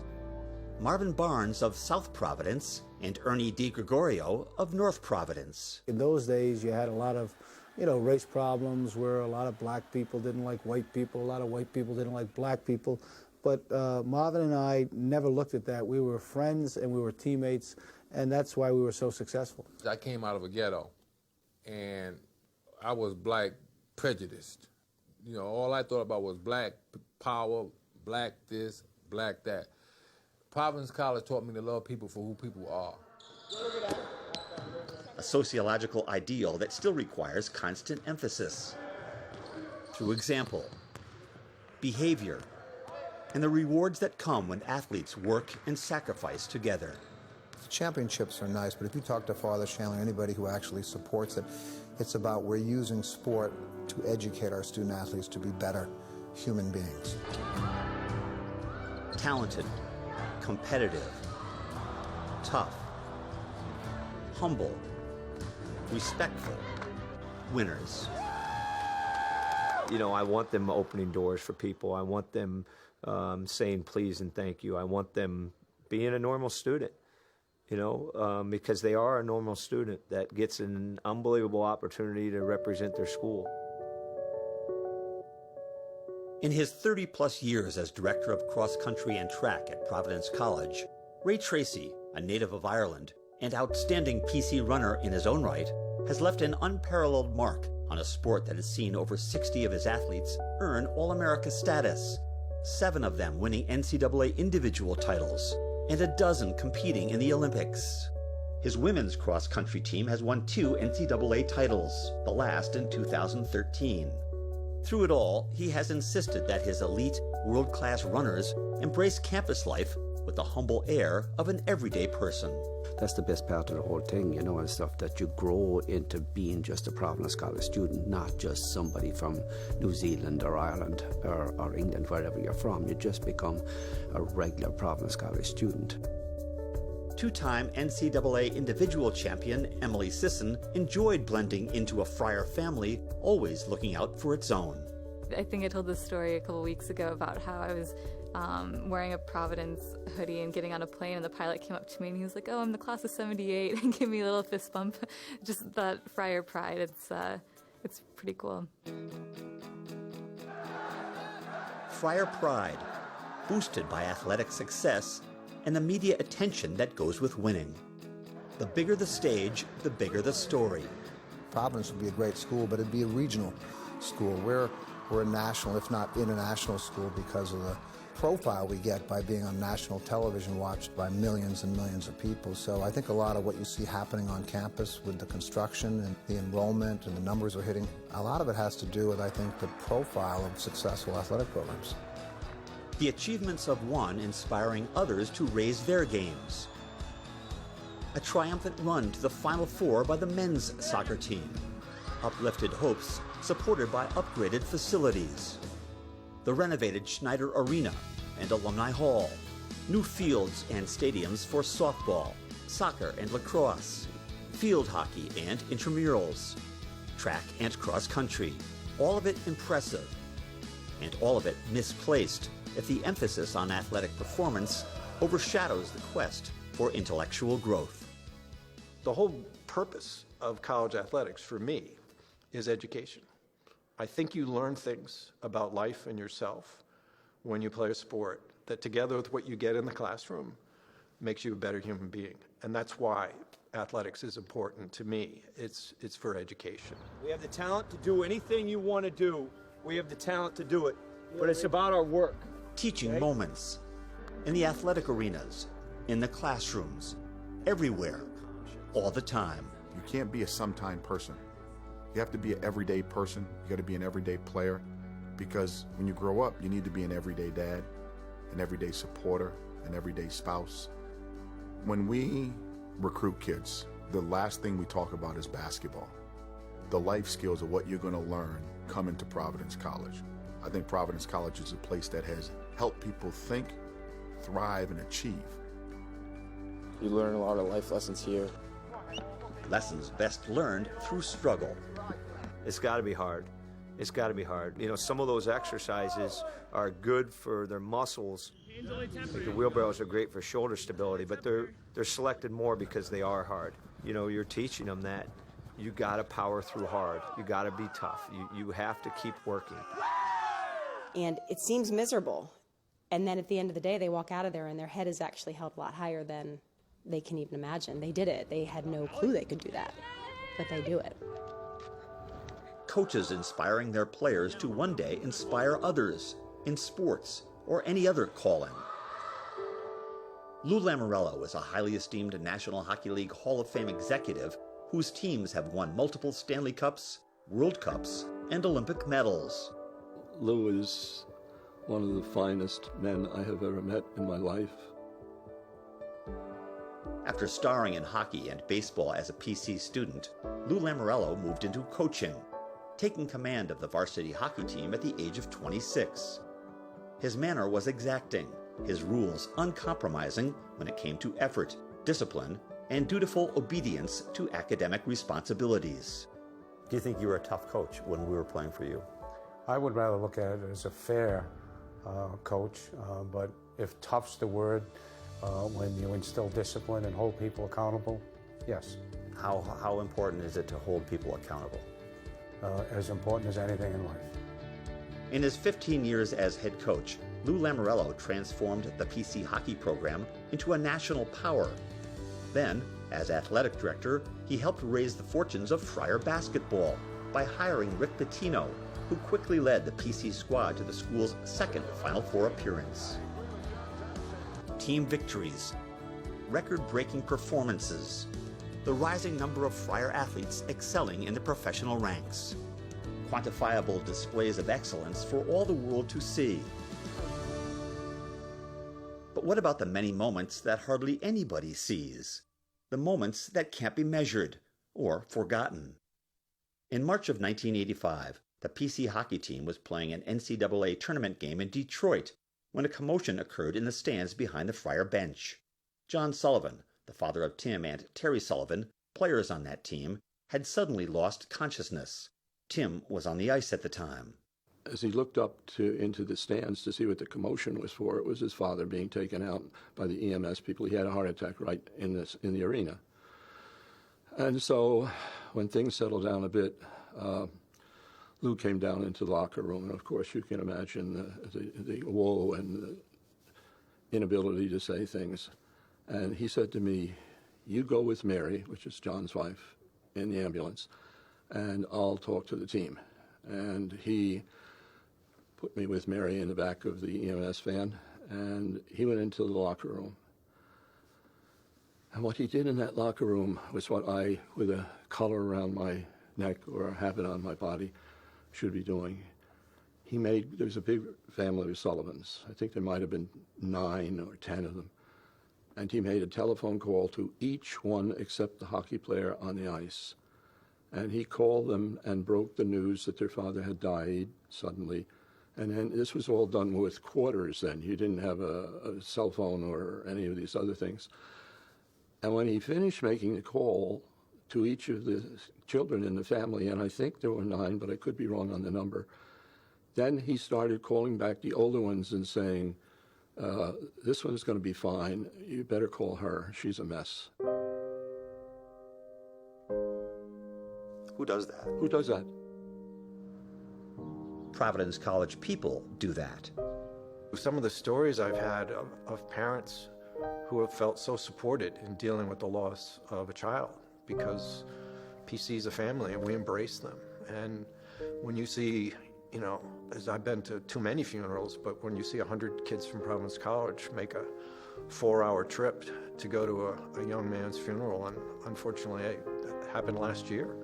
Marvin Barnes of South Providence and Ernie DiGregorio of North Providence. In those days, you had a lot of, race problems where a lot of black people didn't like white people, a lot of white people didn't like black people. But Marvin and I never looked at that. We were friends and we were teammates, and that's why we were so successful. I came out of a ghetto, and I was black prejudiced. All I thought about was black power, black this, black that. Providence College taught me to love people for who people are. A sociological ideal that still requires constant emphasis through example, behavior, and the rewards that come when athletes work and sacrifice together. The championships are nice, but if you talk to Father Shanley or anybody who actually supports it, it's about we're using sport to educate our student athletes to be better human beings. Talented, competitive, tough, humble, respectful, winners. I want them opening doors for people. I want them saying please and thank you. I want them being a normal student, because they are a normal student that gets an unbelievable opportunity to represent their school. In his 30-plus years as director of cross-country and track at Providence College, Ray Tracy, a native of Ireland and outstanding PC runner in his own right, has left an unparalleled mark on a sport that has seen over 60 of his athletes earn All-America status, 7 of them winning NCAA individual titles, and a dozen competing in the Olympics. His women's cross-country team has won 2 NCAA titles, the last in 2013. Through it all, he has insisted that his elite, world-class runners embrace campus life with the humble air of an everyday person. That's the best part of the whole thing, and stuff, that you grow into being just a Providence College student, not just somebody from New Zealand or Ireland or England, wherever you're from. You just become a regular Providence College student. Two-time NCAA individual champion Emily Sisson enjoyed blending into a Friar family, always looking out for its own. I think I told this story a couple weeks ago about how I was wearing a Providence hoodie and getting on a plane, and the pilot came up to me and he was like, "Oh, I'm the class of '78," and gave me a little fist bump. Just that Friar pride. It's pretty cool. Friar pride, boosted by athletic success and the media attention that goes with winning. The bigger the stage, the bigger the story. Providence would be a great school, but it'd be a regional school. We're a national, if not international school, because of the profile we get by being on national television, watched by millions and millions of people. So I think a lot of what you see happening on campus with the construction and the enrollment and the numbers we're hitting, a lot of it has to do with, I think, the profile of successful athletic programs. The achievements of one inspiring others to raise their games. A triumphant run to the Final Four by the men's soccer team. Uplifted hopes supported by upgraded facilities. The renovated Schneider Arena and Alumni Hall. New fields and stadiums for softball, soccer and lacrosse, field hockey and intramurals, track and cross country. All of it impressive, and all of it misplaced if the emphasis on athletic performance overshadows the quest for intellectual growth. The whole purpose of college athletics for me is education. I think you learn things about life and yourself when you play a sport that, together with what you get in the classroom, makes you a better human being. And that's why athletics is important to me. It's for education. We have the talent to do anything you want to do. We have the talent to do it, but it's about our work. Teaching moments in the athletic arenas, in the classrooms, everywhere, all the time. You can't be a sometime person. You have to be an everyday person. You got to be an everyday player, because when you grow up, you need to be an everyday dad, an everyday supporter, an everyday spouse. When we recruit kids, the last thing we talk about is basketball. The life skills of what you're going to learn coming to Providence College. I think Providence College is a place that has helped people think, thrive, and achieve. You learn a lot of life lessons here. Lessons best learned through struggle. It's got to be hard. It's got to be hard. You know, some of those exercises are good for their muscles. Like the wheelbarrows are great for shoulder stability, but they're selected more because they are hard. You know, you're teaching them that you got to power through hard. You got to be tough. You have to keep working. And it seems miserable. And then at the end of the day, they walk out of there and their head is actually held a lot higher than they can even imagine. They did it. They had no clue they could do that, but they do it. Coaches inspiring their players to one day inspire others in sports or any other calling. Lou Lamoriello is a highly esteemed National Hockey League Hall of Fame executive whose teams have won multiple Stanley Cups, World Cups, and Olympic medals. Lou is one of the finest men I have ever met in my life. After starring in hockey and baseball as a PC student, Lou Lamoriello moved into coaching, taking command of the varsity hockey team at the age of 26. His manner was exacting, his rules uncompromising when it came to effort, discipline, and dutiful obedience to academic responsibilities. Do you think you were a tough coach when we were playing for you? I would rather look at it as a fair coach, but if tough's the word, when you instill discipline and hold people accountable, yes. How important is it to hold people accountable? As important as anything in life. In his 15 years as head coach, Lou Lamoriello transformed the PC hockey program into a national power. Then, as athletic director, he helped raise the fortunes of Friar basketball by hiring Rick Pitino, who quickly led the PC squad to the school's second Final Four appearance. Team victories, record-breaking performances, the rising number of Friar athletes excelling in the professional ranks, quantifiable displays of excellence for all the world to see. But what about the many moments that hardly anybody sees? The moments that can't be measured or forgotten. In March of 1985, the PC hockey team was playing an NCAA tournament game in Detroit when a commotion occurred in the stands behind the Friar bench. John Sullivan, the father of Tim and Terry Sullivan, players on that team, had suddenly lost consciousness. Tim was on the ice at the time. As he looked up into the stands to see what the commotion was for, it was his father being taken out by the EMS people. He had a heart attack right in the arena. And so when things settled down a bit, Lou came down into the locker room, and of course you can imagine the woe and the inability to say things. And he said to me, "You go with Mary," which is John's wife, in the ambulance, and I'll talk to the team. And he put me with Mary in the back of the EMS van, and he went into the locker room. And what he did in that locker room was what I, with a collar around my neck or a habit on my body, should be doing. There was a big family of Sullivans. I think there might have been 9 or 10 of them. And he made a telephone call to each one except the hockey player on the ice. And he called them and broke the news that their father had died suddenly. And then this was all done with quarters then. You didn't have a cell phone or any of these other things. And when he finished making the call to each of the children in the family, and I think there were 9, but I could be wrong on the number, then he started calling back the older ones and saying, this one's going to be fine. You better call her. She's a mess. Who does that? Who does that? Providence College people do that. Some of the stories I've had of parents who have felt so supported in dealing with the loss of a child because PC is a family and we embrace them. And when you see, as I've been to too many funerals, but when you see 100 kids from Providence College make a 4-hour trip to go to a young man's funeral, and unfortunately that happened last year.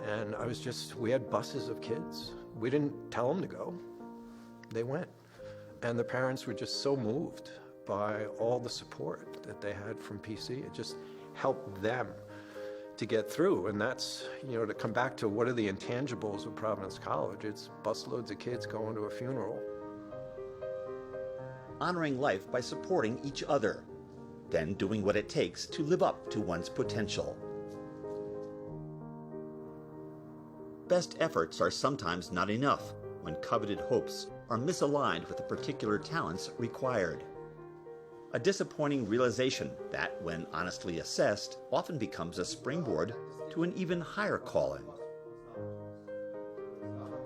And we had buses of kids. We didn't tell them to go. They went. And the parents were just so moved. by all the support that they had from PC. It just helped them to get through. And that's, you know, to come back to what are the intangibles of Providence College, it's busloads of kids going to a funeral. Honoring life by supporting each other, then doing what it takes to live up to one's potential. Best efforts are sometimes not enough when coveted hopes are misaligned with the particular talents required. A disappointing realization that, when honestly assessed, often becomes a springboard to an even higher calling.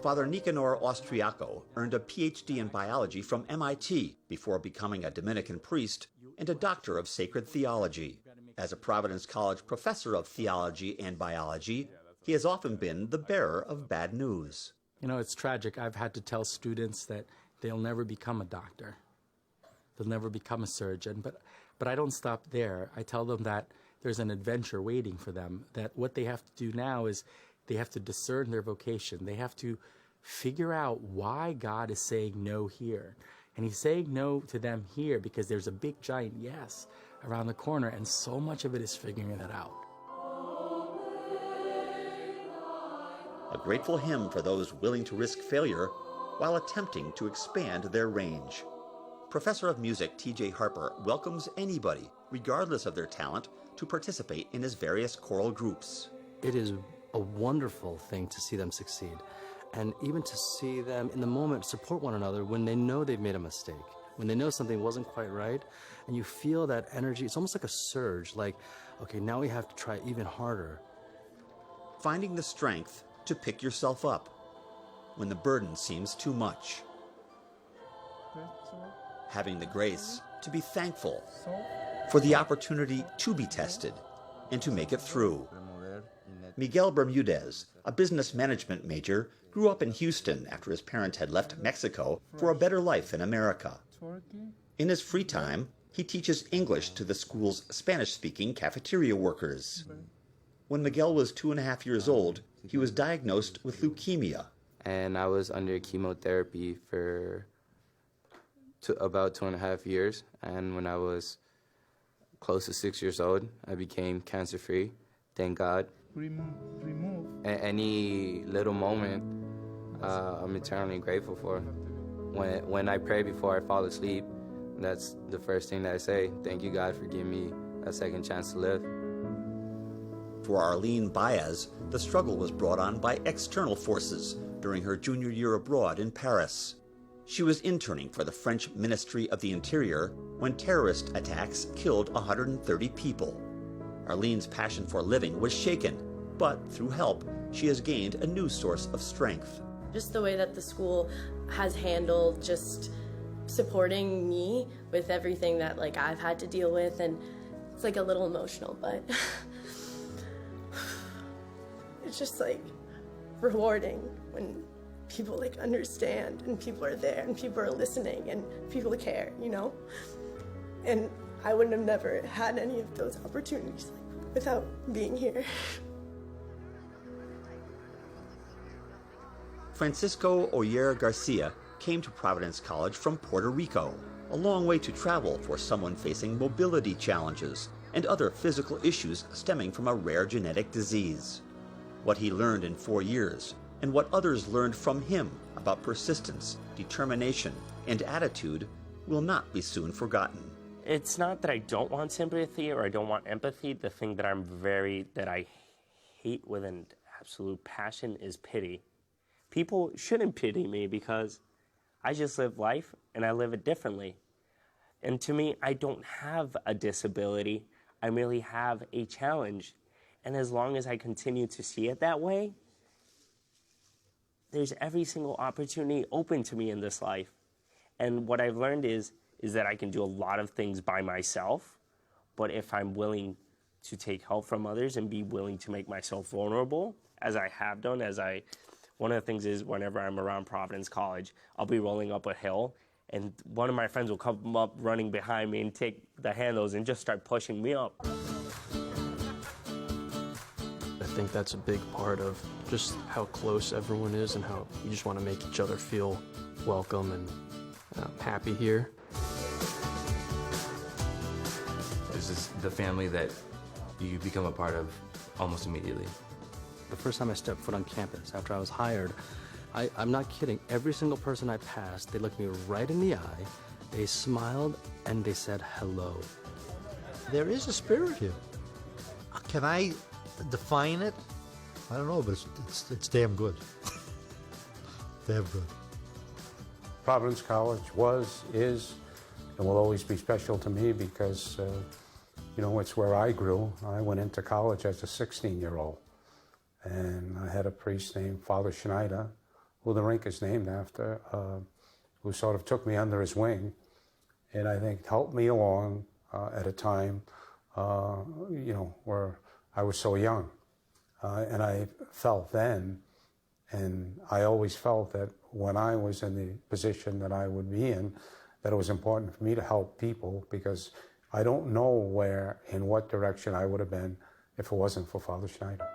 Father Nicanor Austriaco earned a PhD in biology from MIT before becoming a Dominican priest and a doctor of sacred theology. As a Providence College professor of theology and biology, he has often been the bearer of bad news. You know, it's tragic. I've had to tell students that they'll never become a doctor. They'll never become a surgeon. But I don't stop there. I tell them that there's an adventure waiting for them, that what they have to do now is they have to discern their vocation. They have to figure out why God is saying no here. And he's saying no to them here because there's a big giant yes around the corner, and so much of it is figuring that out. A grateful hymn for those willing to risk failure while attempting to expand their range. Professor of Music T.J. Harper welcomes anybody, regardless of their talent, to participate in his various choral groups. It is a wonderful thing to see them succeed, and even to see them in the moment support one another when they know they've made a mistake, when they know something wasn't quite right, and you feel that energy. It's almost like a surge, like, okay, now we have to try even harder. Finding the strength to pick yourself up when the burden seems too much. Having the grace to be thankful for the opportunity to be tested and to make it through. Miguel Bermudez, a business management major, grew up in Houston after his parents had left Mexico for a better life in America. In his free time, he teaches English to the school's Spanish-speaking cafeteria workers. When Miguel was 2.5 years old, he was diagnosed with leukemia. And I was under chemotherapy for about 2.5 years. And when I was close to 6 years old, I became cancer-free. Thank God. Any little moment, I'm eternally grateful for. When I pray before I fall asleep, that's the first thing that I say. Thank you, God, for giving me a second chance to live. For Arlene Baez, the struggle was brought on by external forces during her junior year abroad in Paris. She was interning for the French Ministry of the Interior when terrorist attacks killed 130 people. Arlene's passion for living was shaken, but through help, she has gained a new source of strength. Just the way that the school has handled just supporting me with everything that I've had to deal with, and it's a little emotional, but it's just rewarding when people understand and people are there and people are listening and people care, And I wouldn't have never had any of those opportunities without being here. Francisco Oyer Garcia came to Providence College from Puerto Rico, a long way to travel for someone facing mobility challenges and other physical issues stemming from a rare genetic disease. What he learned in 4 years, and what others learned from him about persistence, determination, and attitude will not be soon forgotten. It's not that I don't want sympathy or I don't want empathy. The thing that I hate with an absolute passion is pity. People shouldn't pity me because I just live life and I live it differently. And to me, I don't have a disability. I merely have a challenge. And as long as I continue to see it that way, there's every single opportunity open to me in this life. And what I've learned is that I can do a lot of things by myself, but if I'm willing to take help from others and be willing to make myself vulnerable, as I have done, one of the things is whenever I'm around Providence College, I'll be rolling up a hill, and one of my friends will come up running behind me and take the handles and just start pushing me up. I think that's a big part of just how close everyone is and how you just want to make each other feel welcome and happy here. is the family that you become a part of almost immediately. The first time I stepped foot on campus, after I was hired, I'm not kidding, every single person I passed, they looked me right in the eye, they smiled, and they said hello. There is a spirit here. Can I define it? I don't know, but it's damn good. Damn good. Providence College was, is, and will always be special to me because, you know, it's where I grew. I went into college as a 16-year-old, and I had a priest named Father Schneider, who the rink is named after, who sort of took me under his wing, and I think helped me along at a time, you know, where I was so young. And I felt then, and I always felt that when I was in the position that I would be in, that it was important for me to help people, because I don't know where, in what direction I would have been if it wasn't for Father Schneider.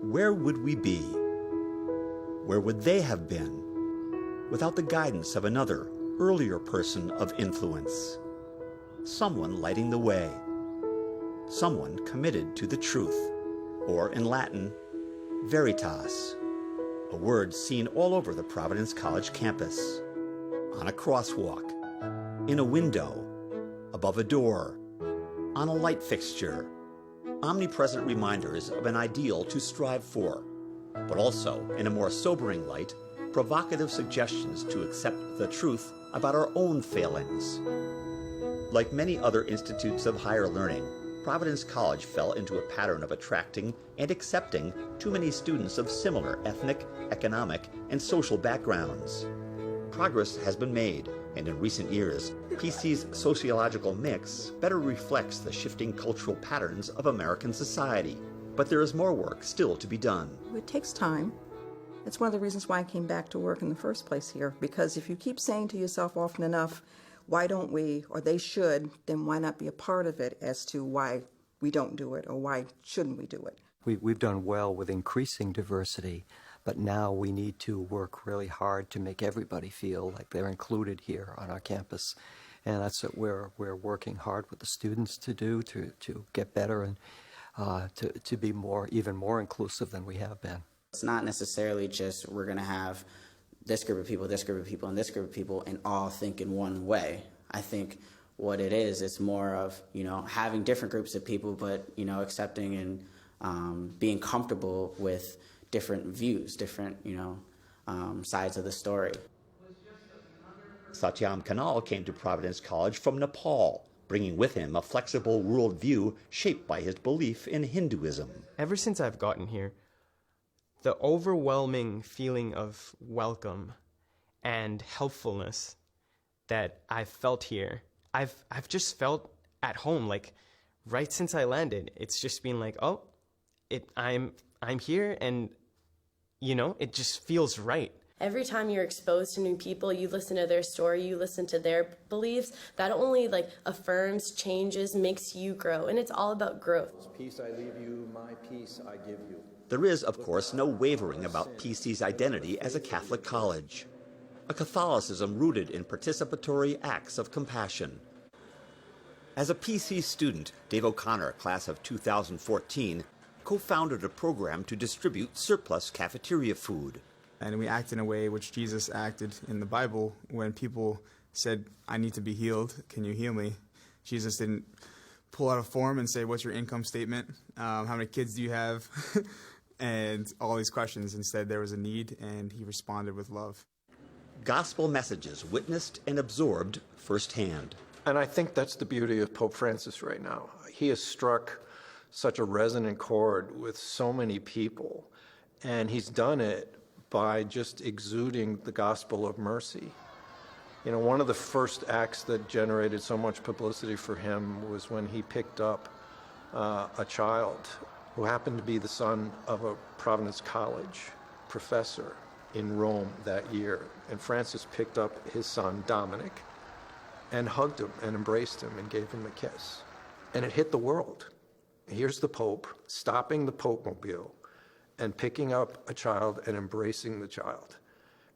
Where would we be? Where would they have been without the guidance of another, earlier person of influence? Someone lighting the way. Someone committed to the truth, or in Latin, veritas, a word seen all over the Providence College campus, on a crosswalk, in a window, above a door, on a light fixture, omnipresent reminders of an ideal to strive for, but also, in a more sobering light, provocative suggestions to accept the truth about our own failings. Like many other institutes of higher learning, Providence College fell into a pattern of attracting and accepting too many students of similar ethnic, economic, and social backgrounds. Progress has been made, and in recent years, PC's sociological mix better reflects the shifting cultural patterns of American society. But there is more work still to be done. It takes time. It's one of the reasons why I came back to work in the first place here, because if you keep saying to yourself often enough, why don't we, or they should, then why not be a part of it as to why we don't do it, or why shouldn't we do it? We've done well with increasing diversity, but now we need to work really hard to make everybody feel like they're included here on our campus. And that's what we're working hard with the students to do, to get better and to be even more inclusive than we have been. It's not necessarily just we're going to have this group of people, this group of people, and this group of people, and all think in one way. I think what it is, it's more of, you know, having different groups of people, but, you know, accepting and being comfortable with different views, different, you know, sides of the story. Satyam Kanal came to Providence College from Nepal, bringing with him a flexible worldview shaped by his belief in Hinduism. Ever since I've gotten here, the overwhelming feeling of welcome and helpfulness that I've felt here, I've just felt at home, like right since I landed. It's just been like, oh, I'm here, and you know, it just feels right. Every time you're exposed to new people, you listen to their story, you listen to their beliefs, that only like affirms, changes, makes you grow, and it's all about growth. Peace I leave you, my peace I give you. There is, of course, no wavering about PC's identity as a Catholic college, a Catholicism rooted in participatory acts of compassion. As a PC student, Dave O'Connor, class of 2014, co-founded a program to distribute surplus cafeteria food. And we act in a way which Jesus acted in the Bible when people said, I need to be healed, can you heal me? Jesus didn't pull out a form and say, what's your income statement? How many kids do you have? And all these questions. Instead, there was a need, and he responded with love. Gospel messages witnessed and absorbed firsthand. And I think that's the beauty of Pope Francis right now. He has struck such a resonant chord with so many people, and he's done it by just exuding the gospel of mercy. You know, one of the first acts that generated so much publicity for him was when he picked up a child who happened to be the son of a Providence College professor in Rome that year. And Francis picked up his son, Dominic, and hugged him and embraced him and gave him a kiss. And it hit the world. Here's the Pope stopping the Pope-mobile and picking up a child and embracing the child.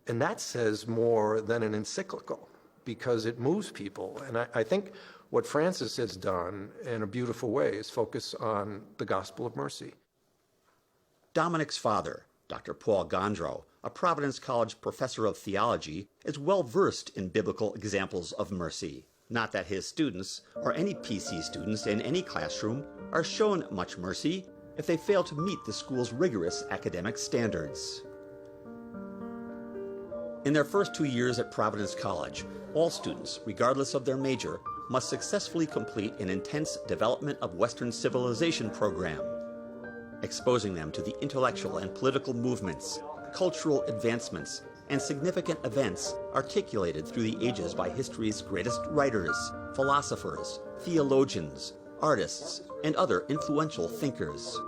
And that says more than an encyclical. because it moves people. And I think what Francis has done in a beautiful way is focus on the gospel of mercy. Dominic's father, Dr. Paul Gondro, a Providence College professor of theology, is well versed in biblical examples of mercy. Not that his students, or any PC students in any classroom, are shown much mercy if they fail to meet the school's rigorous academic standards. In their first 2 years at Providence College, all students, regardless of their major, must successfully complete an intense Development of Western Civilization program, exposing them to the intellectual and political movements, cultural advancements, and significant events articulated through the ages by history's greatest writers, philosophers, theologians, artists, and other influential thinkers.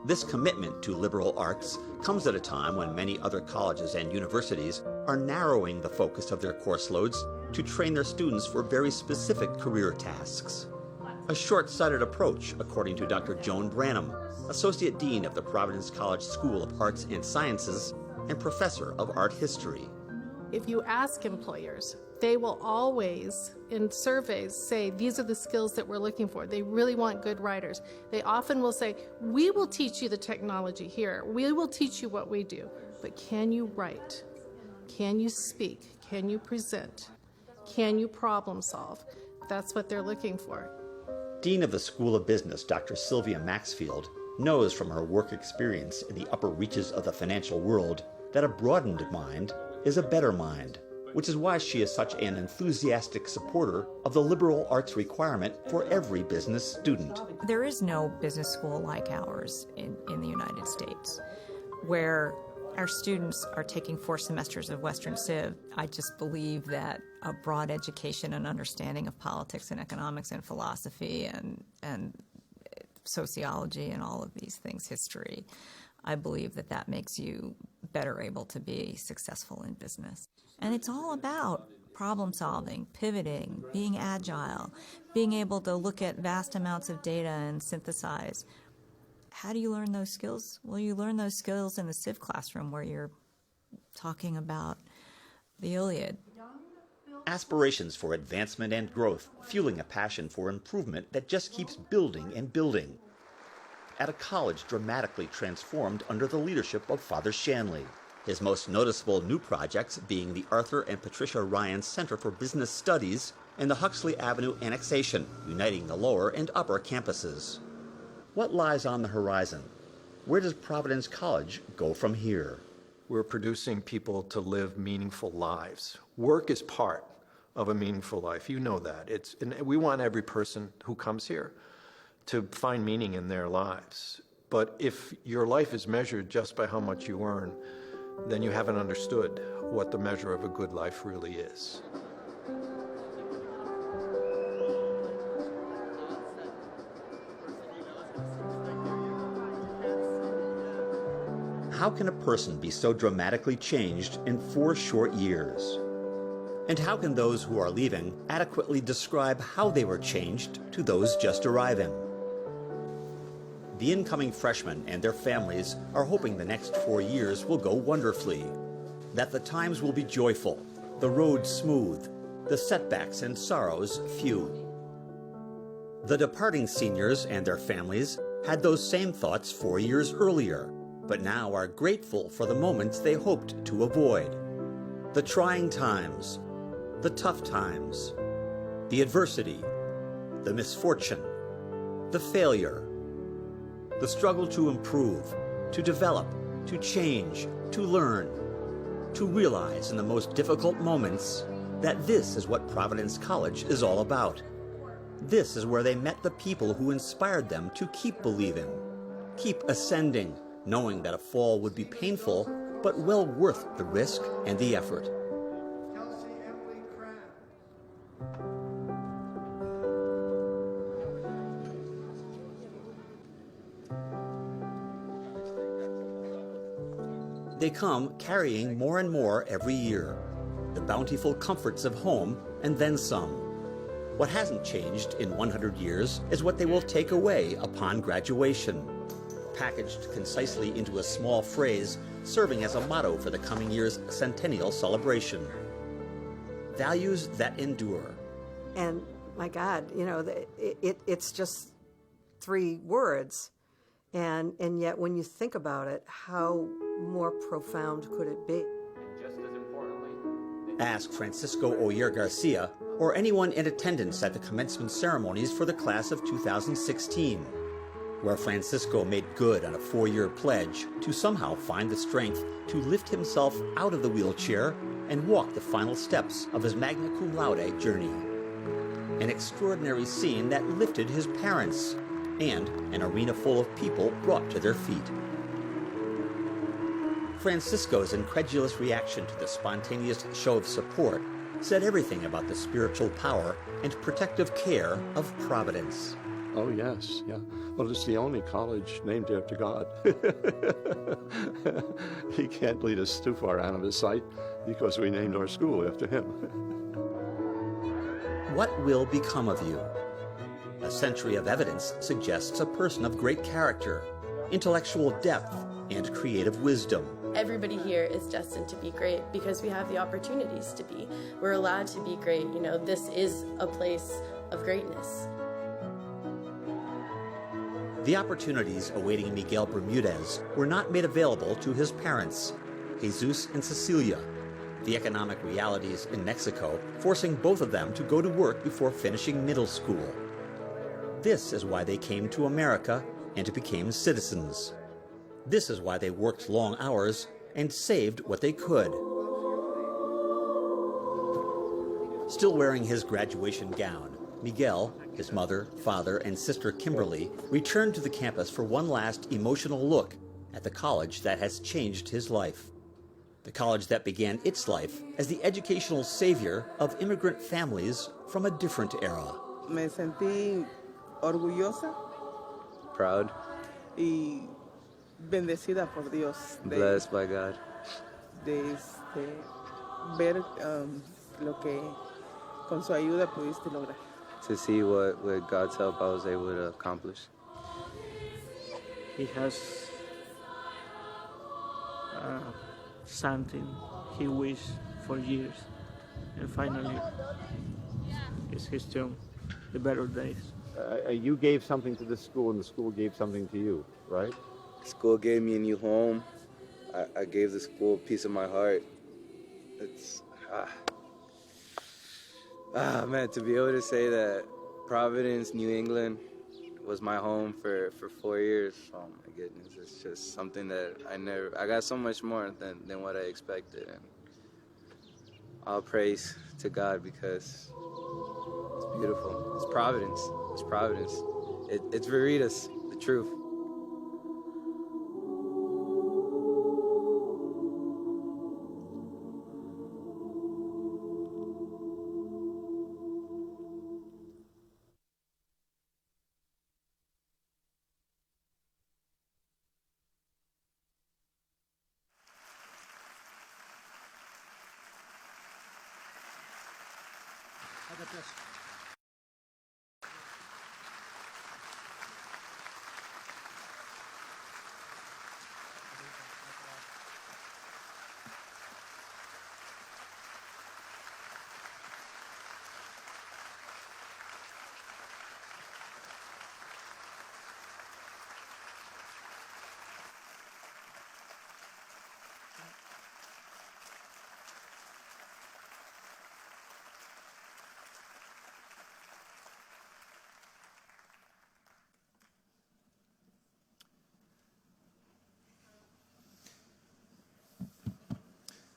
This commitment to liberal arts comes at a time when many other colleges and universities are narrowing the focus of their course loads to train their students for very specific career tasks. A short-sighted approach, according to Dr. Joan Branham, Associate Dean of the Providence College School of Arts and Sciences and Professor of Art History. If you ask employers, they will always, in surveys, say these are the skills that we're looking for. They really want good writers. They often will say, we will teach you the technology here. We will teach you what we do. But can you write? Can you speak? Can you present? Can you problem solve? That's what they're looking for. Dean of the School of Business, Dr. Sylvia Maxfield, knows from her work experience in the upper reaches of the financial world that a broadened mind is a better mind, which is why she is such an enthusiastic supporter of the liberal arts requirement for every business student. There is no business school like ours in the United States, where our students are taking 4 semesters of Western Civ. I just believe that a broad education and understanding of politics and economics and philosophy and sociology and all of these things, history, I believe that that makes you better able to be successful in business. And it's all about problem solving, pivoting, being agile, being able to look at vast amounts of data and synthesize. How do you learn those skills? Well, you learn those skills in the Civ classroom where you're talking about the Iliad. Aspirations for advancement and growth, fueling a passion for improvement that just keeps building and building. At a college dramatically transformed under the leadership of Father Shanley. His most noticeable new projects being the Arthur and Patricia Ryan Center for Business Studies and the Huxley Avenue annexation, uniting the lower and upper campuses. What lies on the horizon? Where does Providence College go from here? We're producing people to live meaningful lives. Work is part of a meaningful life. You know that. And we want every person who comes here to find meaning in their lives. But if your life is measured just by how much you earn, then you haven't understood what the measure of a good life really is. How can a person be so dramatically changed in 4 short years? And how can those who are leaving adequately describe how they were changed to those just arriving? The incoming freshmen and their families are hoping the next 4 years will go wonderfully, that the times will be joyful, the road smooth, the setbacks and sorrows few. The departing seniors and their families had those same thoughts 4 years earlier, but now are grateful for the moments they hoped to avoid. The trying times, the tough times, the adversity, the misfortune, the failure, the struggle to improve, to develop, to change, to learn, to realize in the most difficult moments that this is what Providence College is all about. This is where they met the people who inspired them to keep believing, keep ascending, knowing that a fall would be painful, but well worth the risk and the effort. They come carrying more and more every year, the bountiful comforts of home and then some. What hasn't changed in 100 years is what they will take away upon graduation, packaged concisely into a small phrase serving as a motto for the coming year's centennial celebration. values that endure. And my God, you know, it's just 3 words. And yet when you think about it, how more profound could it be? Just as importantly, Ask Francisco Oyer Garcia or anyone in attendance at the commencement ceremonies for the class of 2016, where Francisco made good on a 4-year pledge to somehow find the strength to lift himself out of the wheelchair and walk the final steps of his magna cum laude journey. An extraordinary scene that lifted his parents and an arena full of people brought to their feet. Francisco's incredulous reaction to the spontaneous show of support said everything about the spiritual power and protective care of Providence. Oh, yes, yeah. Well, it's the only college named after God. He can't lead us too far out of his sight because we named our school after him. What will become of you? A century of evidence suggests a person of great character, intellectual depth, and creative wisdom. Everybody here is destined to be great because we have the opportunities to be. We're allowed to be great. You know, this is a place of greatness. The opportunities awaiting Miguel Bermudez were not made available to his parents, Jesus and Cecilia. The economic realities in Mexico forcing both of them to go to work before finishing middle school. This is why they came to America and became citizens. This is why they worked long hours and saved what they could. Still wearing his graduation gown, Miguel, his mother, father, and sister Kimberly returned to the campus for one last emotional look at the college that has changed his life. The college that began its life as the educational savior of immigrant families from a different era. Me sentí orgullosa. Proud. Y bendecida por Dios. Blessed by God. De ver lo que con su ayuda pudiste lograr. To see what with God's help I was able to accomplish. He has something he wished for years, and finally it's his turn, the better days. You gave something to the school, and the school gave something to you, right? School gave me a new home. I gave the school a piece of my heart. It's man, to be able to say that Providence, New England, was my home for 4 years. Oh my goodness, it's just something that I got so much more than what I expected. And all praise to God because it's beautiful. It's Providence. It's Providence. It's Veritas, the truth. How about this?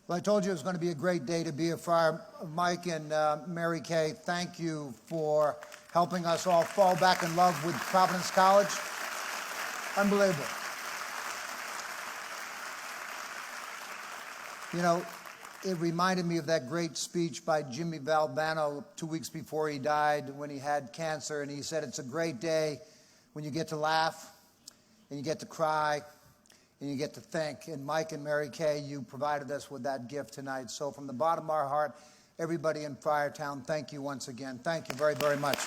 Well, I told you it was going to be a great day to be a friar. Mike and Mary Kay, thank you for helping us all fall back in love with Providence College. Unbelievable. You know, it reminded me of that great speech by Jimmy Valvano 2 weeks before he died when he had cancer, and he said, it's a great day when you get to laugh and you get to cry and you get to think. And Mike and Mary Kay, you provided us with that gift tonight. So from the bottom of our heart, everybody in Friartown, thank you once again. Thank you very, very much.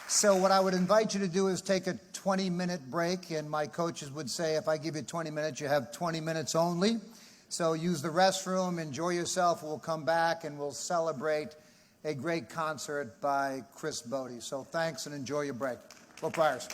So what I would invite you to do is take a 20-minute break, and my coaches would say if I give you 20 minutes, you have 20 minutes only. So use the restroom, enjoy yourself. We'll come back and we'll celebrate a great concert by Chris Bodie. So thanks and enjoy your break. Go Friars.